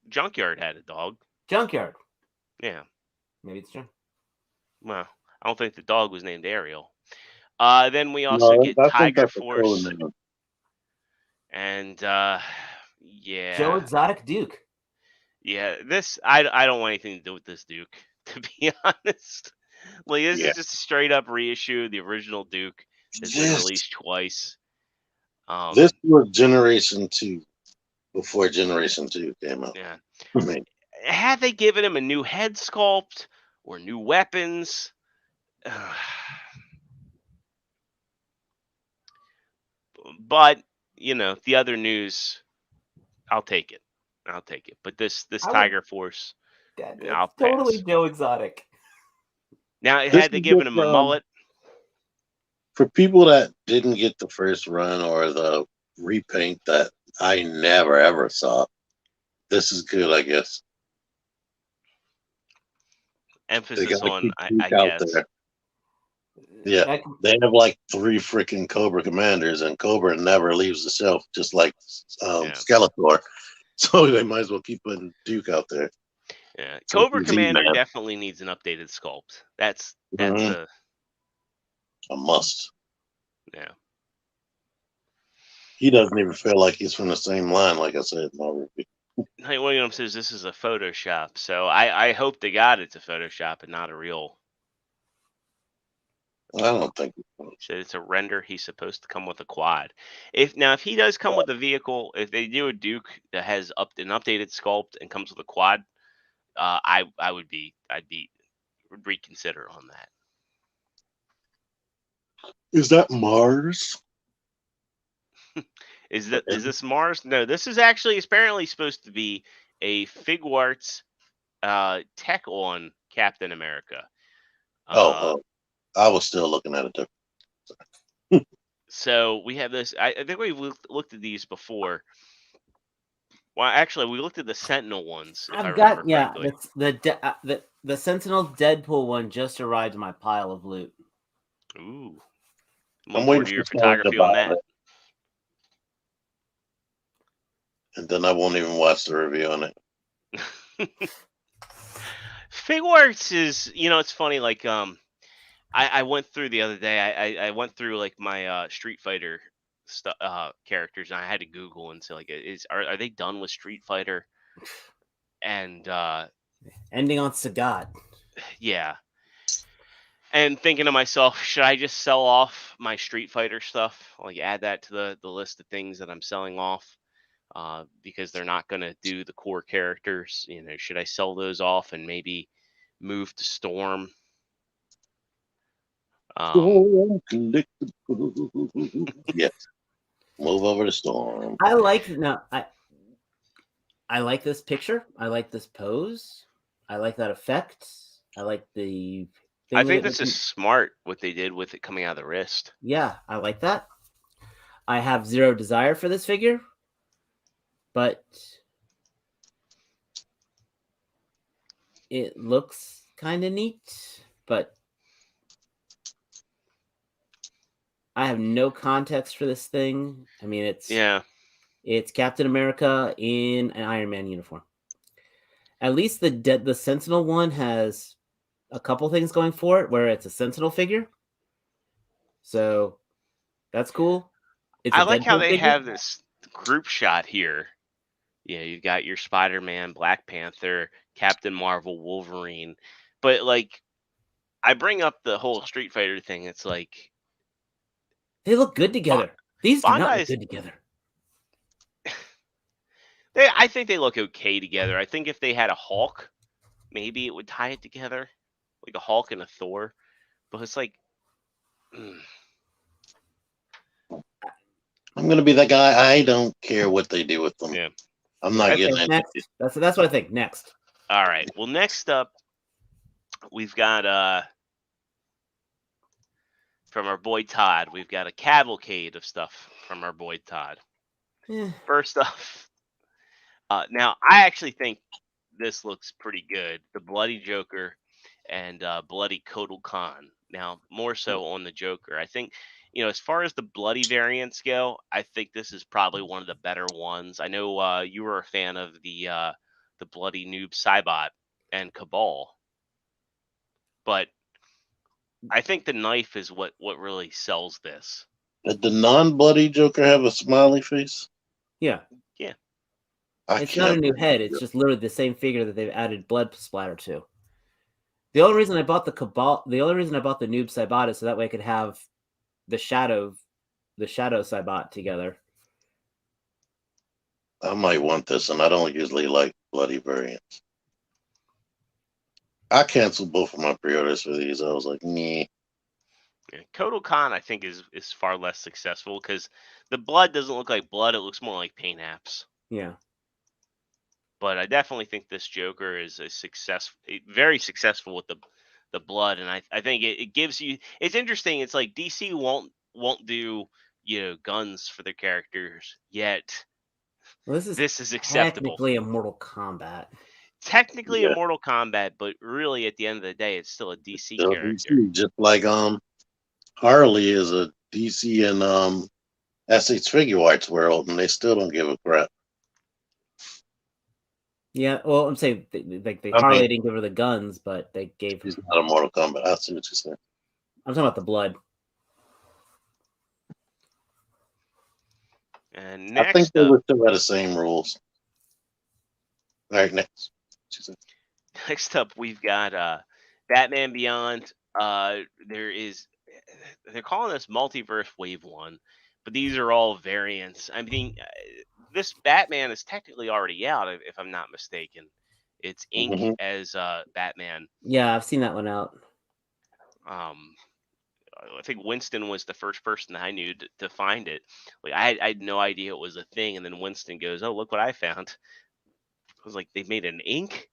Junkyard had a dog. Junkyard. Yeah. Maybe it's true. Well, I don't think the dog was named Ariel. Then we also get Tiger Force. And yeah. Joe Exotic Duke. Yeah, I don't want anything to do with this Duke, to be honest. Like this is just a straight up reissue. The original Duke has been released twice. This was Generation 2 before Generation 2 came out. Yeah. I mean, had they given him a new head sculpt or new weapons, but the other news, I'll take it. But this Tiger Force, I'll pass. Totally Joe Exotic. Now, had they given him a mullet? For people that didn't get the first run or the repaint that I never ever saw, this is good, I guess. Emphasis on, I guess. There. Yeah, they have like 3 freaking Cobra commanders, and Cobra never leaves the shelf, just like Skeletor. So they might as well keep putting Duke out there. Yeah, Cobra Commander definitely needs an updated sculpt. That's a must. Yeah. He doesn't even feel like he's from the same line, like I said in my review. Hank Williams says this is a Photoshop, so I hope to God it's a Photoshop and not a real. I don't think he said it's a render. He's supposed to come with a quad. If he does come with a vehicle, if they do a Duke that has an updated sculpt and comes with a quad, I'd reconsider on that. Is that Mars? Is this Mars? No, this is actually apparently supposed to be a Figuarts tech on Captain America. I was still looking at it too. So we have this. I think we've looked at these before. Well, actually, we looked at the Sentinel ones. The Sentinel Deadpool one just arrived in my pile of loot. Ooh, I'm waiting for your photography on that. And then I won't even watch the review on it. Figuarts is, it's funny. Like, I went through the other day. I went through like my Street Fighter characters, and I had to Google and say like, are they done with Street Fighter? And ending on Sagat. Yeah. And thinking to myself, should I just sell off my Street Fighter stuff? Like add that to the list of things that I'm selling off, because they're not going to do the core characters. Should I sell those off and maybe move to Storm? Yes. Move over to Storm. I like this picture. I like this pose. I like that effect. I like the. I think this is smart what they did with it coming out of the wrist. Yeah, I like that. I have zero desire for this figure, but it looks kind of neat. But I have no context for this thing. I mean, it's Captain America in an Iron Man uniform. At least the Sentinel one has a couple things going for it, where it's a Sentinel figure. So that's cool. It's I a like how Deadpool they figure. have this group shot here. Yeah, you've got your Spider-Man, Black Panther, Captain Marvel, Wolverine. But like, I bring up the whole Street Fighter thing. It's like They look good together. These do not look Bandai's. good together. I think they look okay together. I think if they had a Hulk, maybe it would tie it together, like a Hulk and a Thor. But it's like, I'm gonna be that guy. I don't care what they do with them. yeah. I'm not getting it. Next. That's what I think. Next. All right. Well, next up, we've got from our boy Todd. We've got a cavalcade of stuff from our boy Todd. First off, now I actually think this looks pretty good. The Bloody Joker and Bloody Kotal Khan. Now, more so on the Joker. I think, as far as the bloody variants go, I think this is probably one of the better ones. I know you were a fan of the Bloody Noob Cybot and Cabal, but I think the knife is what really sells this. Did the non-bloody Joker have a smiley face? Yeah. Yeah. It's not a new head. It's just literally the same figure that they've added blood splatter to. The only reason I bought the Noob Cybot is so that way I could have the Shadow Cybot together. I might want this, and I don't usually like bloody variants. I canceled both of my pre-orders for these. I was like, nee. Yeah, Kotal Khan, I think, is far less successful because the blood doesn't look like blood. It looks more like paint apps. Yeah. But I definitely think this Joker is very successful with the blood, and I think it gives you. It's interesting. It's like DC won't do guns for their characters yet. Well, this is acceptable. Technically a Mortal Kombat. Technically a Mortal Kombat, but really at the end of the day, it's still a DC character. DC, just like Harley is a DC and SH Figure Arts world, and they still don't give a crap. Yeah, well, I'm saying Harley didn't give her the guns, but they gave her. He's not a Mortal Kombat. I see what you're saying. I'm talking about the blood. And next I think they were still the same rules. All right, next. Next up, we've got Batman Beyond. They're calling this Multiverse Wave 1, but these are all variants. I mean, this Batman is technically already out, if I'm not mistaken. It's Ink as Batman. Yeah, I've seen that one out. I think Winston was the first person I knew to find it. Like I had no idea it was a thing, and then Winston goes, "Oh, look what I found." I was like, "They made an Ink."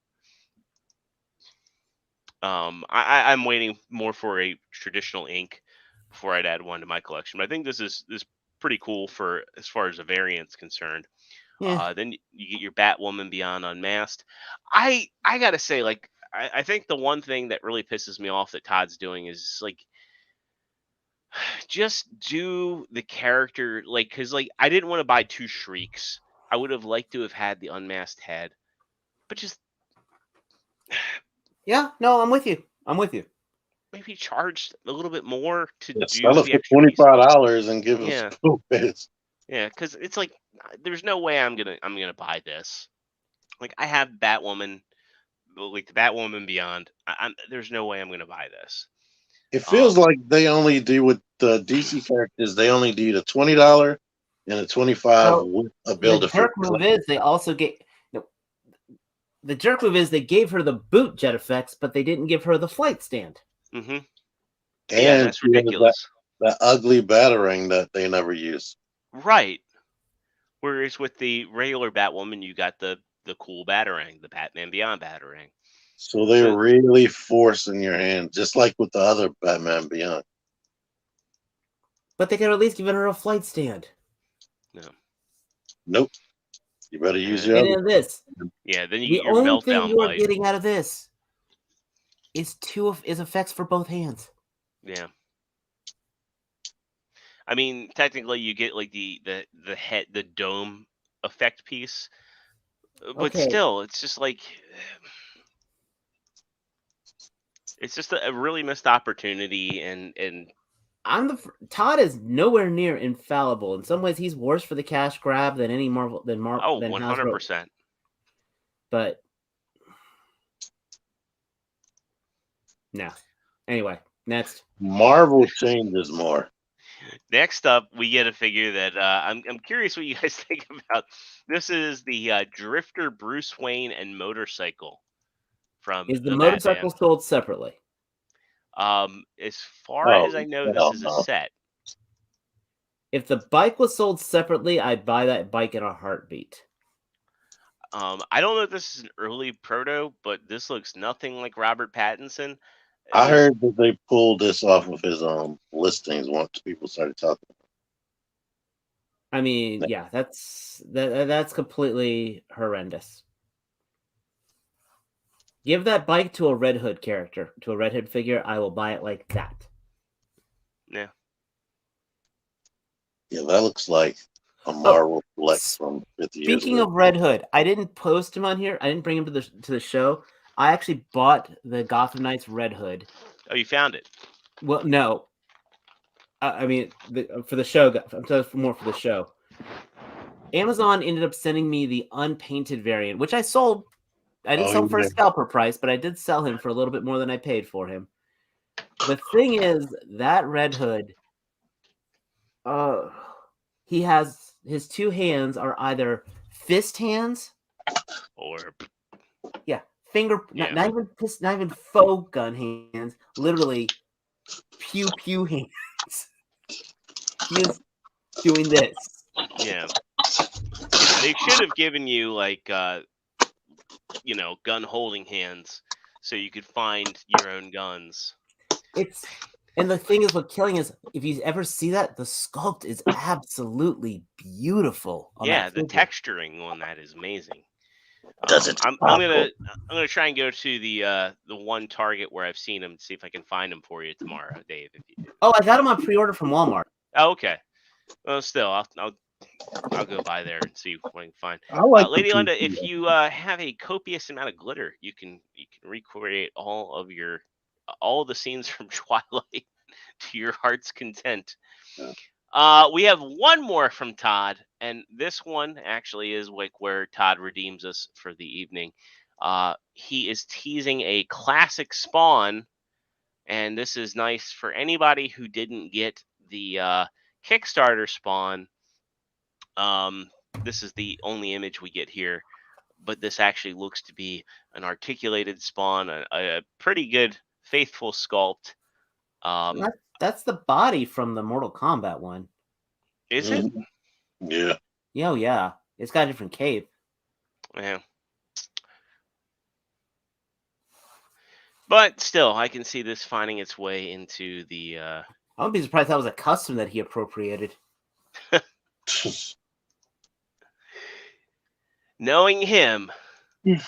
I'm waiting more for a traditional Ink before I'd add one to my collection. But I think this is pretty cool for as far as a variant's concerned. Yeah. Then you get your Batwoman Beyond Unmasked. I gotta say, like, I think the one thing that really pisses me off that Todd's doing is like, just do the character because I didn't want to buy 2 Shrieks. I would have liked to have had the unmasked head, but just yeah, no, I'm with you. Maybe charge a little bit more to do sell it the for $25 and give us bits. Yeah, because it's like there's no way I'm gonna buy this. Like I have Batwoman, like the Batwoman Beyond. There's no way I'm gonna buy this. It feels like they only do with the DC characters. They only do the $20 and a $25 with a builder. The jerk move is they also get. The jerk move is they gave her the boot jet effects, but they didn't give her the flight stand. Mm-hmm. And yeah, that's ridiculous. That ugly batarang that they never use. Right. Whereas with the regular Batwoman, you got the cool batarang, the Batman Beyond batarang. So they're really forcing your hand, just like with the other Batman Beyond. But they could at least given her a flight stand. No. Nope. You better use your other. This. Yeah, then you the only thing you are getting out of this is effects for both hands. Yeah. I mean, technically, you get like the head, the dome effect piece, but Okay. still, it's just like it's just a really missed opportunity, and Todd is nowhere near infallible. In some ways, he's worse for the cash grab than any Marvel than 100%. Hasbro. But no. Anyway, next. Marvel changes more. Next up, we get a figure that I'm curious what you guys think about. This is the Drifter Bruce Wayne and motorcycle from Is the the motorcycle Batman. sold separately? As far as I know, this is a set. If the bike was sold separately, I'd buy that bike in a heartbeat. I don't know if this is an early proto, but this looks nothing like Robert Pattinson. I heard that they pulled this off of his listings once people started talking. I mean, yeah, that's completely horrendous. Give that bike to a Red Hood character, to a Red Hood figure. I will buy it like that. Yeah. Yeah, that looks like a Marvel flex from 50 years ago. Speaking of Red Hood, I didn't post him on here. I didn't bring him to the show. I actually bought the Gotham Knights Red Hood. Oh, you found it? Well, no. I mean, for the show. I'm talking more for the show. Amazon ended up sending me the unpainted variant, which I sold. I didn't sell him for a scalper price, but I did sell him for a little bit more than I paid for him. The thing is, that Red Hood, he has his two hands are either fist hands or not even faux gun hands, literally pew pew hands. He is doing this. Yeah. They should have given you like gun holding hands so you could find your own guns. And the thing is, what killing is, if you ever see that, the sculpt is absolutely beautiful. Yeah, the texturing on that is amazing. Does it? I'm gonna try and go to the one Target where I've seen him, see if I can find him for you tomorrow, Dave. Oh, I got him on pre-order from Walmart. Oh, okay. Well, still, I'll go by there and see what I can find. I like Lady Linda, if you have a copious amount of glitter, you can recreate all the scenes from Twilight to your heart's content. We have one more from Todd, and this one actually is like where Todd redeems us for the evening. He is teasing a classic Spawn, and this is nice for anybody who didn't get the Kickstarter Spawn. This is the only image we get here, but this actually looks to be an articulated Spawn, a pretty good, faithful sculpt. That's the body from the Mortal Kombat one. Is it? Yeah. Oh, yeah. It's got a different cape. Yeah. But still, I can see this finding its way into the... I wouldn't be surprised that was a custom that he appropriated. Knowing him. It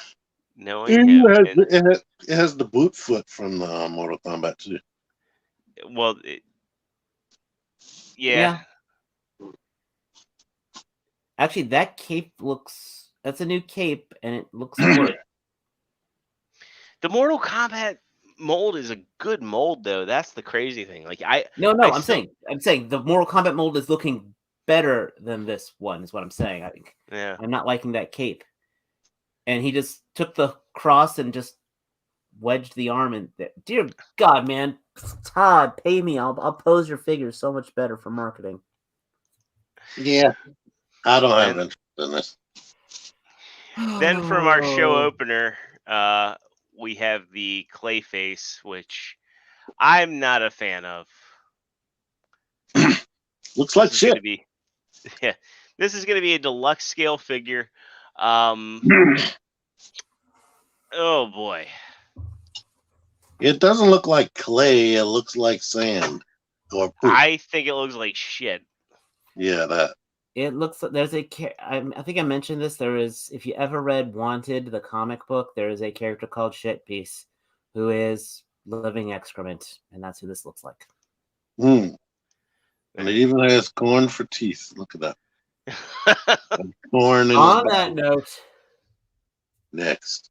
has the boot foot from the Mortal Kombat too. Well, yeah. Actually, that cape that's a new cape, and it looks good. The Mortal Kombat mold is a good mold, though. That's the crazy thing. Like I'm saying the Mortal Kombat mold is looking better than this one. Is what I'm saying. I think. Yeah. I'm not liking that cape, and he just took the cross and just wedged the arm in there. Dear God, man, Todd, pay me. I'll pose your figures so much better for marketing. Yeah, I don't have interest in this. Then from our show opener, we have the Clayface, which I'm not a fan of. Looks like shit. This is going to be a deluxe scale figure. Oh boy. It doesn't look like clay. It looks like sand or poop. I think it looks like shit. Yeah, that. It looks like there's I think I mentioned this. There is, if you ever read Wanted, the comic book, there is a character called Shit Piece who is living excrement, and that's who this looks like. And it even has corn for teeth. Look at that. Corn in On the that note, next.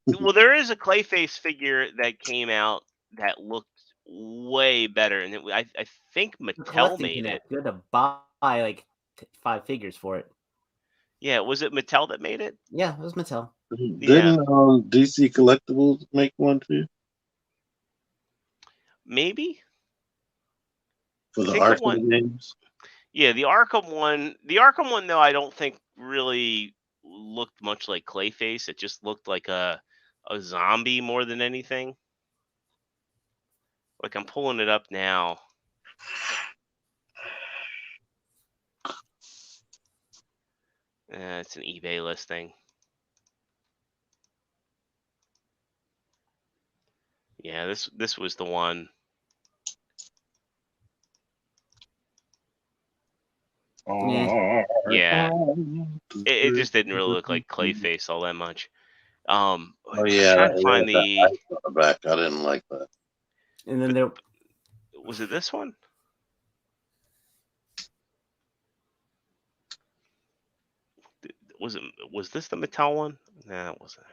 Well, there is a Clayface figure that came out that looked way better, and I think Mattel collecting made it. Connect. You had to buy like 5 figures for it. Yeah, was it Mattel that made it? Yeah, it was Mattel. Didn't DC Collectibles make one too? Maybe For the think the Arkham one- games? Yeah, the Arkham one. The Arkham one, though, I don't think really looked much like Clayface. It just looked like a zombie more than anything. Like, I'm pulling it up now. It's an eBay listing. Yeah, this was the one. Yeah, it just didn't really look like Clayface all that much. Oh I'm yeah, trying to find the. back. I didn't like that. And then there Was it this one? Was this the Mattel one? Nah, it wasn't.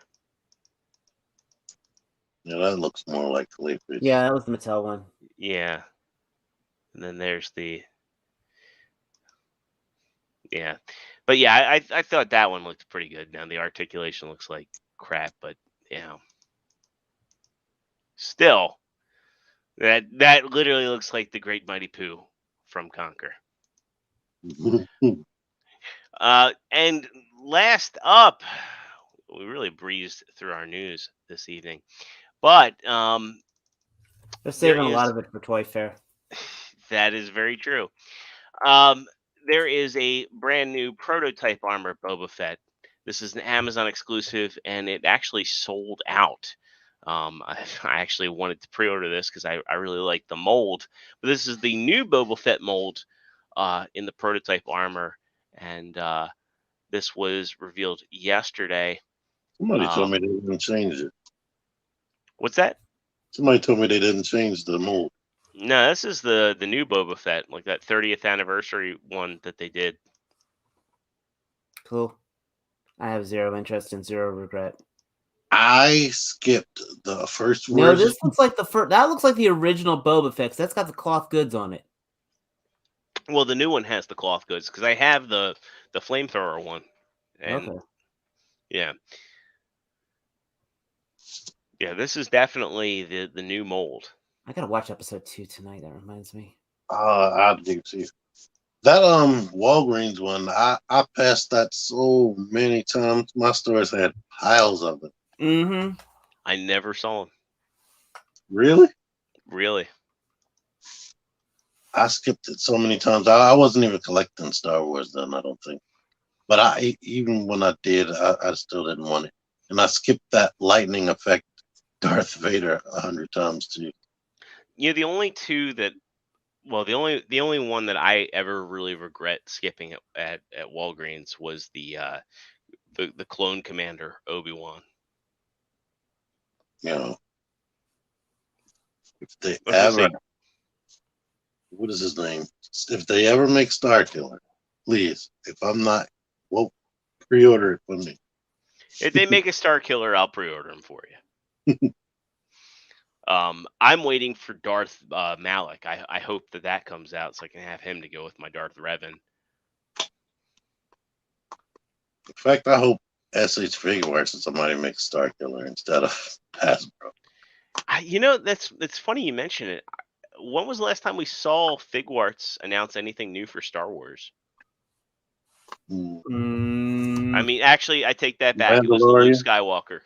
Yeah, that looks more like Clayface. Yeah, that was the Mattel one. Yeah. And then there's the. Yeah, but yeah, I thought that one looked pretty good. Now the articulation looks like crap, but still, that literally looks like the Great Mighty Pooh from Conquer. And last up, we really breezed through our news this evening, but They're saving a lot of it for Toy Fair. that is very true. There is a brand new prototype armor Boba Fett. This is an Amazon exclusive, and it actually sold out. I actually wanted to pre-order this because I really like the mold. But this is the new Boba Fett mold in the prototype armor, and this was revealed yesterday. Somebody told me they didn't change it. What's that? Somebody told me they didn't change the mold. No, this is the new Boba Fett, like that 30th anniversary one that they did. Cool. I have zero interest and zero regret. I skipped the first version. No, this looks like the first. That looks like the original Boba Fett. 'Cause that's got the cloth goods on it. Well, the new one has the cloth goods because I have the flamethrower one. And Okay. yeah, this is definitely the new mold. I gotta watch episode 2 tonight. That reminds me. I do too. That Walgreens one, I passed that so many times. My stores had piles of it. Mm-hmm. I never saw them. Really? Really? I skipped it so many times. I wasn't even collecting Star Wars then, I don't think. But even when I did, I still didn't want it. And I skipped that lightning effect Darth Vader 100 times too. Yeah, the only two that, well, the only one that I ever really regret skipping at Walgreens was the clone commander Obi-Wan. You know, if they ever, what is his name? If they ever make Star Killer, please, if I'm not, well, pre-order it for me. If they make a Star Killer, I'll pre-order them for you. I'm waiting for Darth Malik. I hope that comes out so I can have him to go with my Darth Revan. In fact, I hope SH Figuarts and somebody makes Star Killer instead of Hasbro. That's funny you mention it. When was the last time we saw Figuarts announce anything new for Star Wars? I mean, actually, I take that back. It was the Luke Skywalker.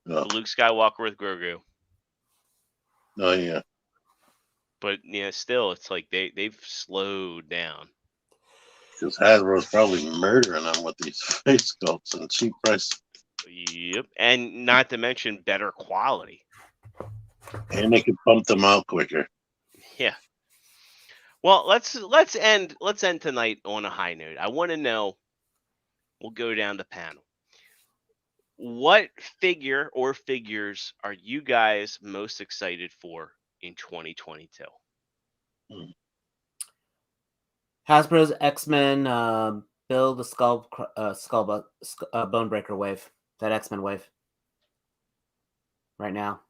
No. The Luke Skywalker with Grogu. Oh yeah. But yeah, still, it's like they've slowed down. Because Hasbro's probably murdering them with these face sculpts and cheap price. Yep, and not to mention better quality. And they can pump them out quicker. Yeah. Well, let's end tonight on a high note. I want to know. We'll go down the panel. What figure or figures are you guys most excited for in 2022? Hasbro's X-Men build the Bonebreaker wave. That X-Men wave. Right now.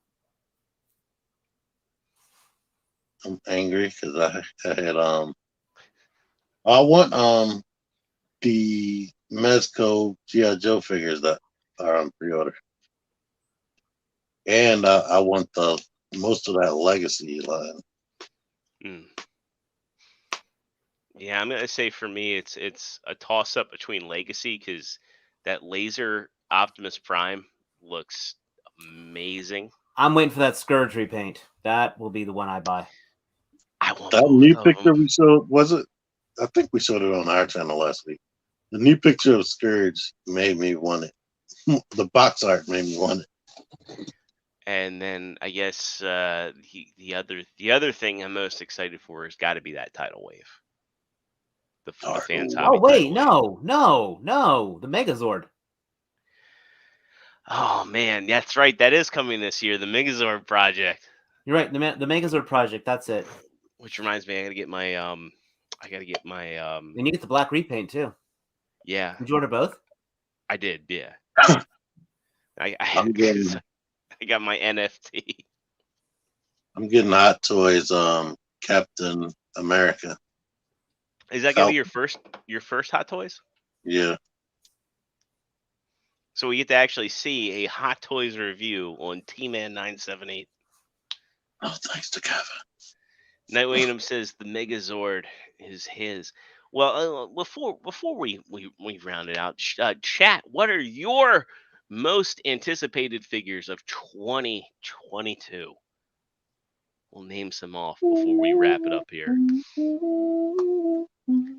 I'm angry because I had I want the Mezco G.I. Joe figures that are on pre-order. And I want the most of that Legacy line. Yeah, I'm gonna say for me, it's a toss up between Legacy because that laser Optimus Prime looks amazing. I'm waiting for that Scourge repaint. That will be the one I buy. I want that both new of picture them. we showed, was it? I think we showed it on our channel last week. The new picture of Scourge made me want it. The box art made me want it. And then I guess the other thing I'm most excited for has got to be that tidal wave. The fans hobby. Oh wait, tidal wave. no, the Megazord. Oh man, that's right. That is coming this year. The Megazord project. You're right. The Megazord project. That's it. Which reminds me, I gotta get my And you get the black repaint too. Yeah. Did you order both? I did. Yeah. I I'm getting got my NFT. I'm getting Hot Toys Captain America. Is that gonna be your first Hot Toys? Yeah. So we get to actually see a Hot Toys review on T-Man 978. Oh, thanks to Kevin. Night Williams says the Megazord is his. Well, before we round it out, chat. What are your most anticipated figures of 2022? We'll name some off before we wrap it up here.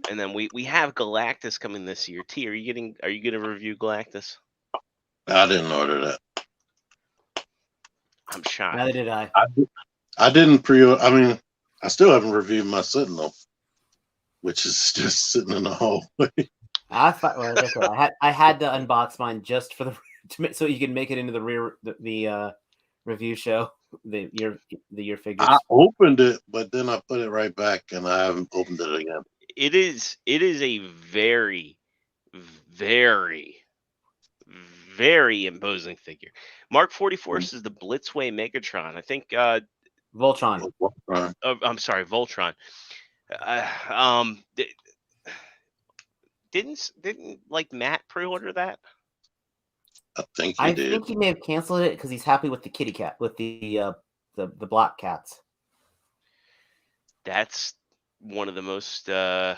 And then we have Galactus coming this year. T, are you gonna review Galactus? I didn't order that. I'm shocked. Neither did I. I didn't pre-order. I mean, I still haven't reviewed my Sentinel, which is just sitting in the hallway. I had to unbox mine just for so you can make it into the review show. The year figures. I opened it, but then I put it right back, and I haven't opened it again. It is a very, very, very imposing figure. Mark 44 says the Blitzway Megatron. I think Voltron. I'm sorry, Voltron. Didn't like Matt pre-order that? I think he did. I think he may have canceled it because he's happy with the kitty cat, with the black cats. That's one of the most. Yeah,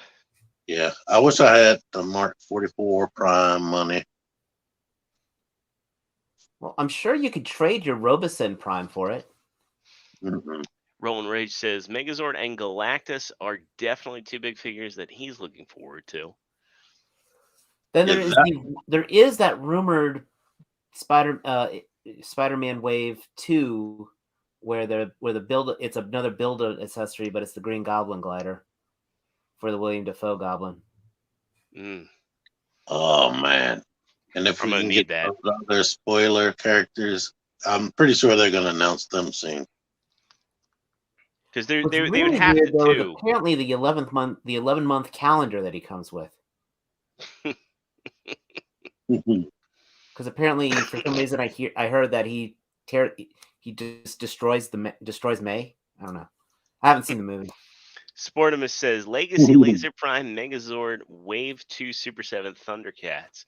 I wish I had the Mark 44 Prime money. Well, I'm sure you could trade your Robosen Prime for it. Mm-hmm. Roland Rage says Megazord and Galactus are definitely two big figures that he's looking forward to. Then there is that rumored Spider-Man Wave 2 where the build it's another build accessory, but it's the Green Goblin glider for the William Dafoe Goblin. Oh man! And if I'm we gonna can need get that. those other spoiler characters, I'm pretty sure they're going to announce them soon. Because they would have to do. Apparently, the 11-month calendar that he comes with. Because apparently, for some reason, I heard that he just destroys May. I don't know. I haven't seen the movie. Sportimus says Legacy Laser Prime Megazord Wave 2 Super 7 Thundercats.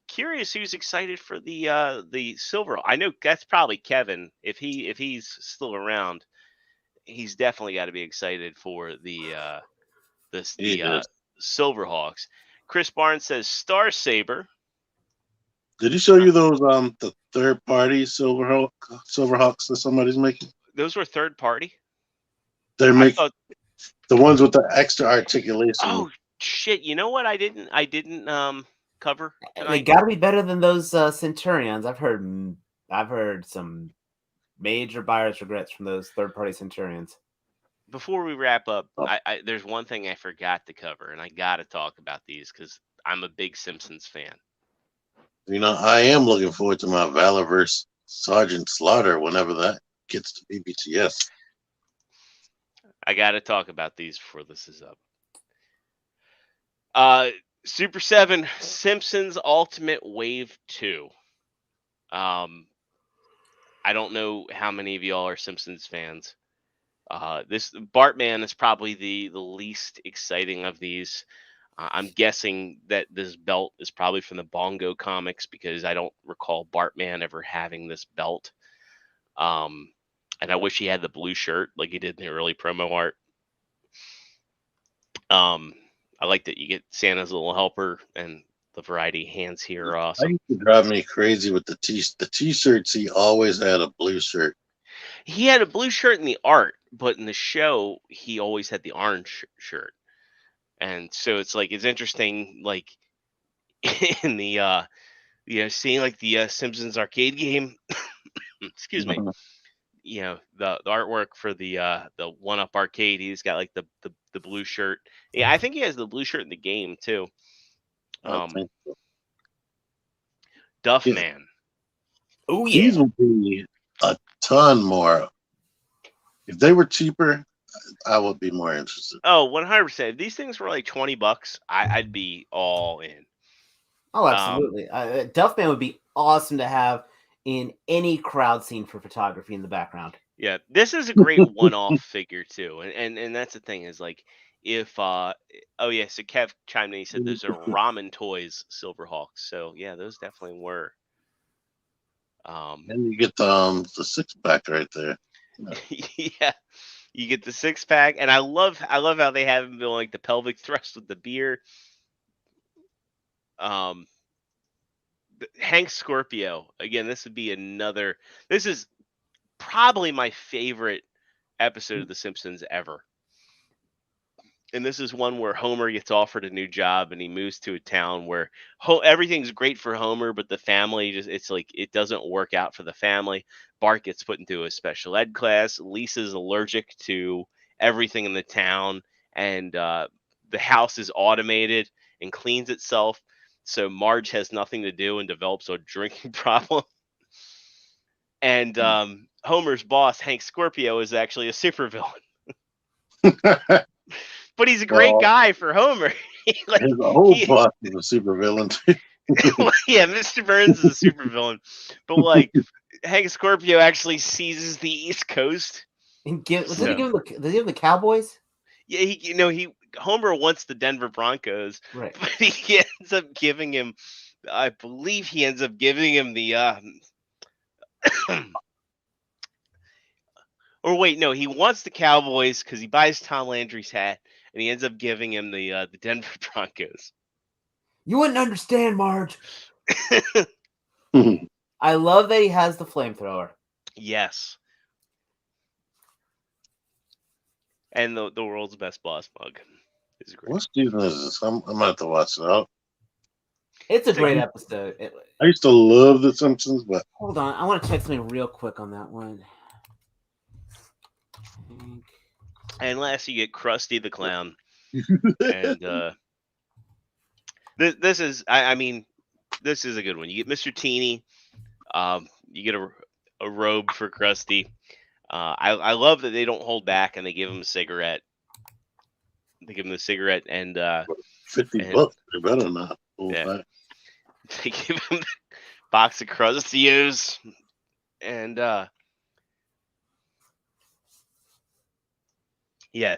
Curious who's excited for the Silver. I know that's probably Kevin. If he's still around, he's definitely got to be excited for the Silverhawks. Chris Barnes says Star Saber. Did he show you those the third party Silverhawks that somebody's making? Those were third party. They're making the ones with the extra articulation. Oh shit! You know what? I didn't cover tonight. They got to be better than those Centurions. I've heard some major buyer's regrets from those third party Centurions. Before we wrap up, there's one thing I forgot to cover, and I got to talk about these because I'm a big Simpsons fan. You know, I am looking forward to my Valorverse Sergeant Slaughter whenever that gets to BBTS. I got to talk about these before this is up. Super 7, Simpsons Ultimate Wave 2. I don't know how many of y'all are Simpsons fans. This Bartman is probably the least exciting of these. I'm guessing that this belt is probably from the Bongo comics because I don't recall Bartman ever having this belt. And I wish he had the blue shirt like he did in the early promo art. I like that you get Santa's little helper and the variety hands here are I awesome. used to drive me crazy with the t-shirts. He always had a blue shirt. He had a blue shirt in the art, but in the show he always had the orange shirt. And so it's like it's interesting, like in the seeing like the Simpsons arcade game. Excuse me. The artwork for the 1-Up arcade. He's got like the blue shirt. Yeah, I think he has the blue shirt in the game too. Duff Man. Oh yeah. These would be a ton more. If they were cheaper, I would be more interested. Oh, 100%. If these things were like $20, I'd be all in. Oh, absolutely. Duffman would be awesome to have in any crowd scene for photography in the background. Yeah, this is a great one-off figure too, and that's the thing is like if so Kev chimed in. He said those are Ramen Toys Silverhawks. So yeah, those definitely were. And you get the 6-pack right there. Yeah, you get the 6-pack, and I love how they have him doing like the pelvic thrust with the beer. Hank Scorpio again. This would be another. This is probably my favorite episode of The Simpsons ever. And this is one where Homer gets offered a new job and he moves to a town where everything's great for Homer, but the family it's like it doesn't work out for the family. Bart gets put into a special ed class. Lisa's allergic to everything in the town, and the house is automated and cleans itself. So Marge has nothing to do and develops a drinking problem. And Homer's boss, Hank Scorpio, is actually a supervillain. But he's a great guy for Homer. His whole boss is a supervillain too. Yeah, Mr. Burns is a supervillain. But like Hank Scorpio actually seizes the East Coast. And does he give him the Cowboys? Yeah, Homer wants the Denver Broncos, right? But he ends up giving him, I believe he ends up giving him the or wait, no, he wants the Cowboys because he buys Tom Landry's hat, and he ends up giving him the Denver Broncos. You wouldn't understand, Marge. I love that he has the flamethrower. Yes. And the world's best boss mug is great. What season is this? I'm gonna have to watch it out. It's a great episode. I used to love The Simpsons, but hold on, I want to check something real quick on that one. And last, you get Krusty the Clown, and this is, I mean, this is a good one. You get Mr. Teeny, you get a robe for Krusty. I love that they don't hold back and they give him a cigarette. They give him the cigarette and $50. They better not. Yeah. They give him a box of Crustios and yeah.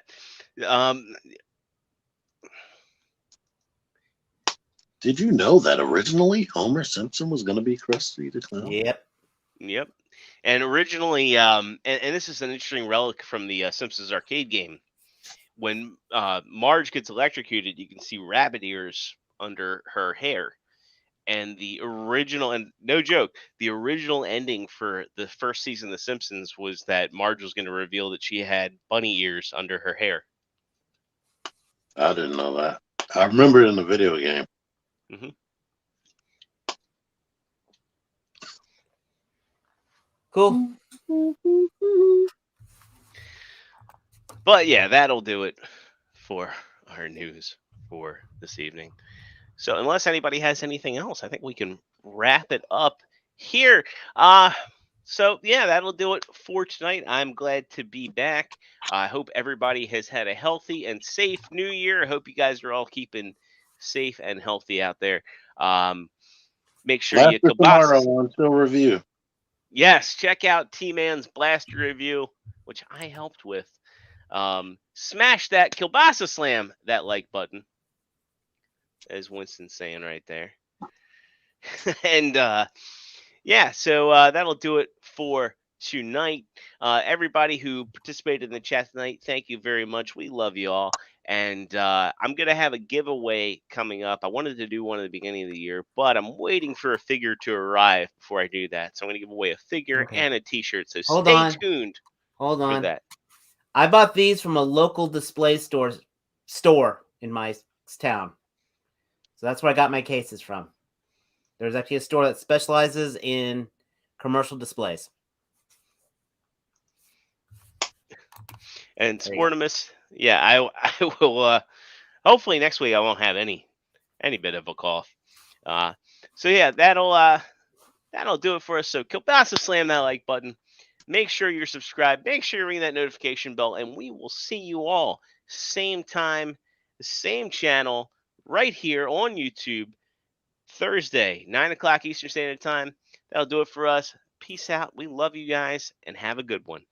Did you know that originally Homer Simpson was going to be Krusty the Clown? Yep. And originally, and this is an interesting relic from the Simpsons arcade game. When Marge gets electrocuted, you can see rabbit ears under her hair. And the original, and no joke, the original ending for the first season of The Simpsons was that Marge was going to reveal that she had bunny ears under her hair. I didn't know that. I remember it in the video game. Mm-hmm. Cool. But yeah, that'll do it for our news for this evening. So unless anybody has anything else, I think we can wrap it up here. So yeah, that'll do it for tonight. I'm glad to be back. I hope everybody has had a healthy and safe New Year. I hope you guys are all keeping safe and healthy out there. Make sure you Blaster tomorrow kielbasa. on Still Review. Yes, check out T-Man's Blaster review, which I helped with. Smash that kielbasa slam, that like button, as Winston's saying right there. And yeah, so that'll do it for tonight. Everybody who participated in the chat tonight, thank you very much. We love you all. And I'm going to have a giveaway coming up. I wanted to do one at the beginning of the year, but I'm waiting for a figure to arrive before I do that. So I'm going to give away a figure and a t-shirt. So Hold stay on. tuned Hold for on. that. I bought these from a local display store in my town. So that's where I got my cases from. There's actually a store that specializes in commercial displays. And There you go. Sportimus, yeah, I will. Hopefully next week I won't have any bit of a cough. So yeah, that'll do it for us. So kielbasa, slam that like button. Make sure you're subscribed. Make sure you ring that notification bell, and we will see you all same time, same channel, right here on YouTube, Thursday, 9 o'clock Eastern Standard Time. That'll do it for us. Peace out. We love you guys, and have a good one.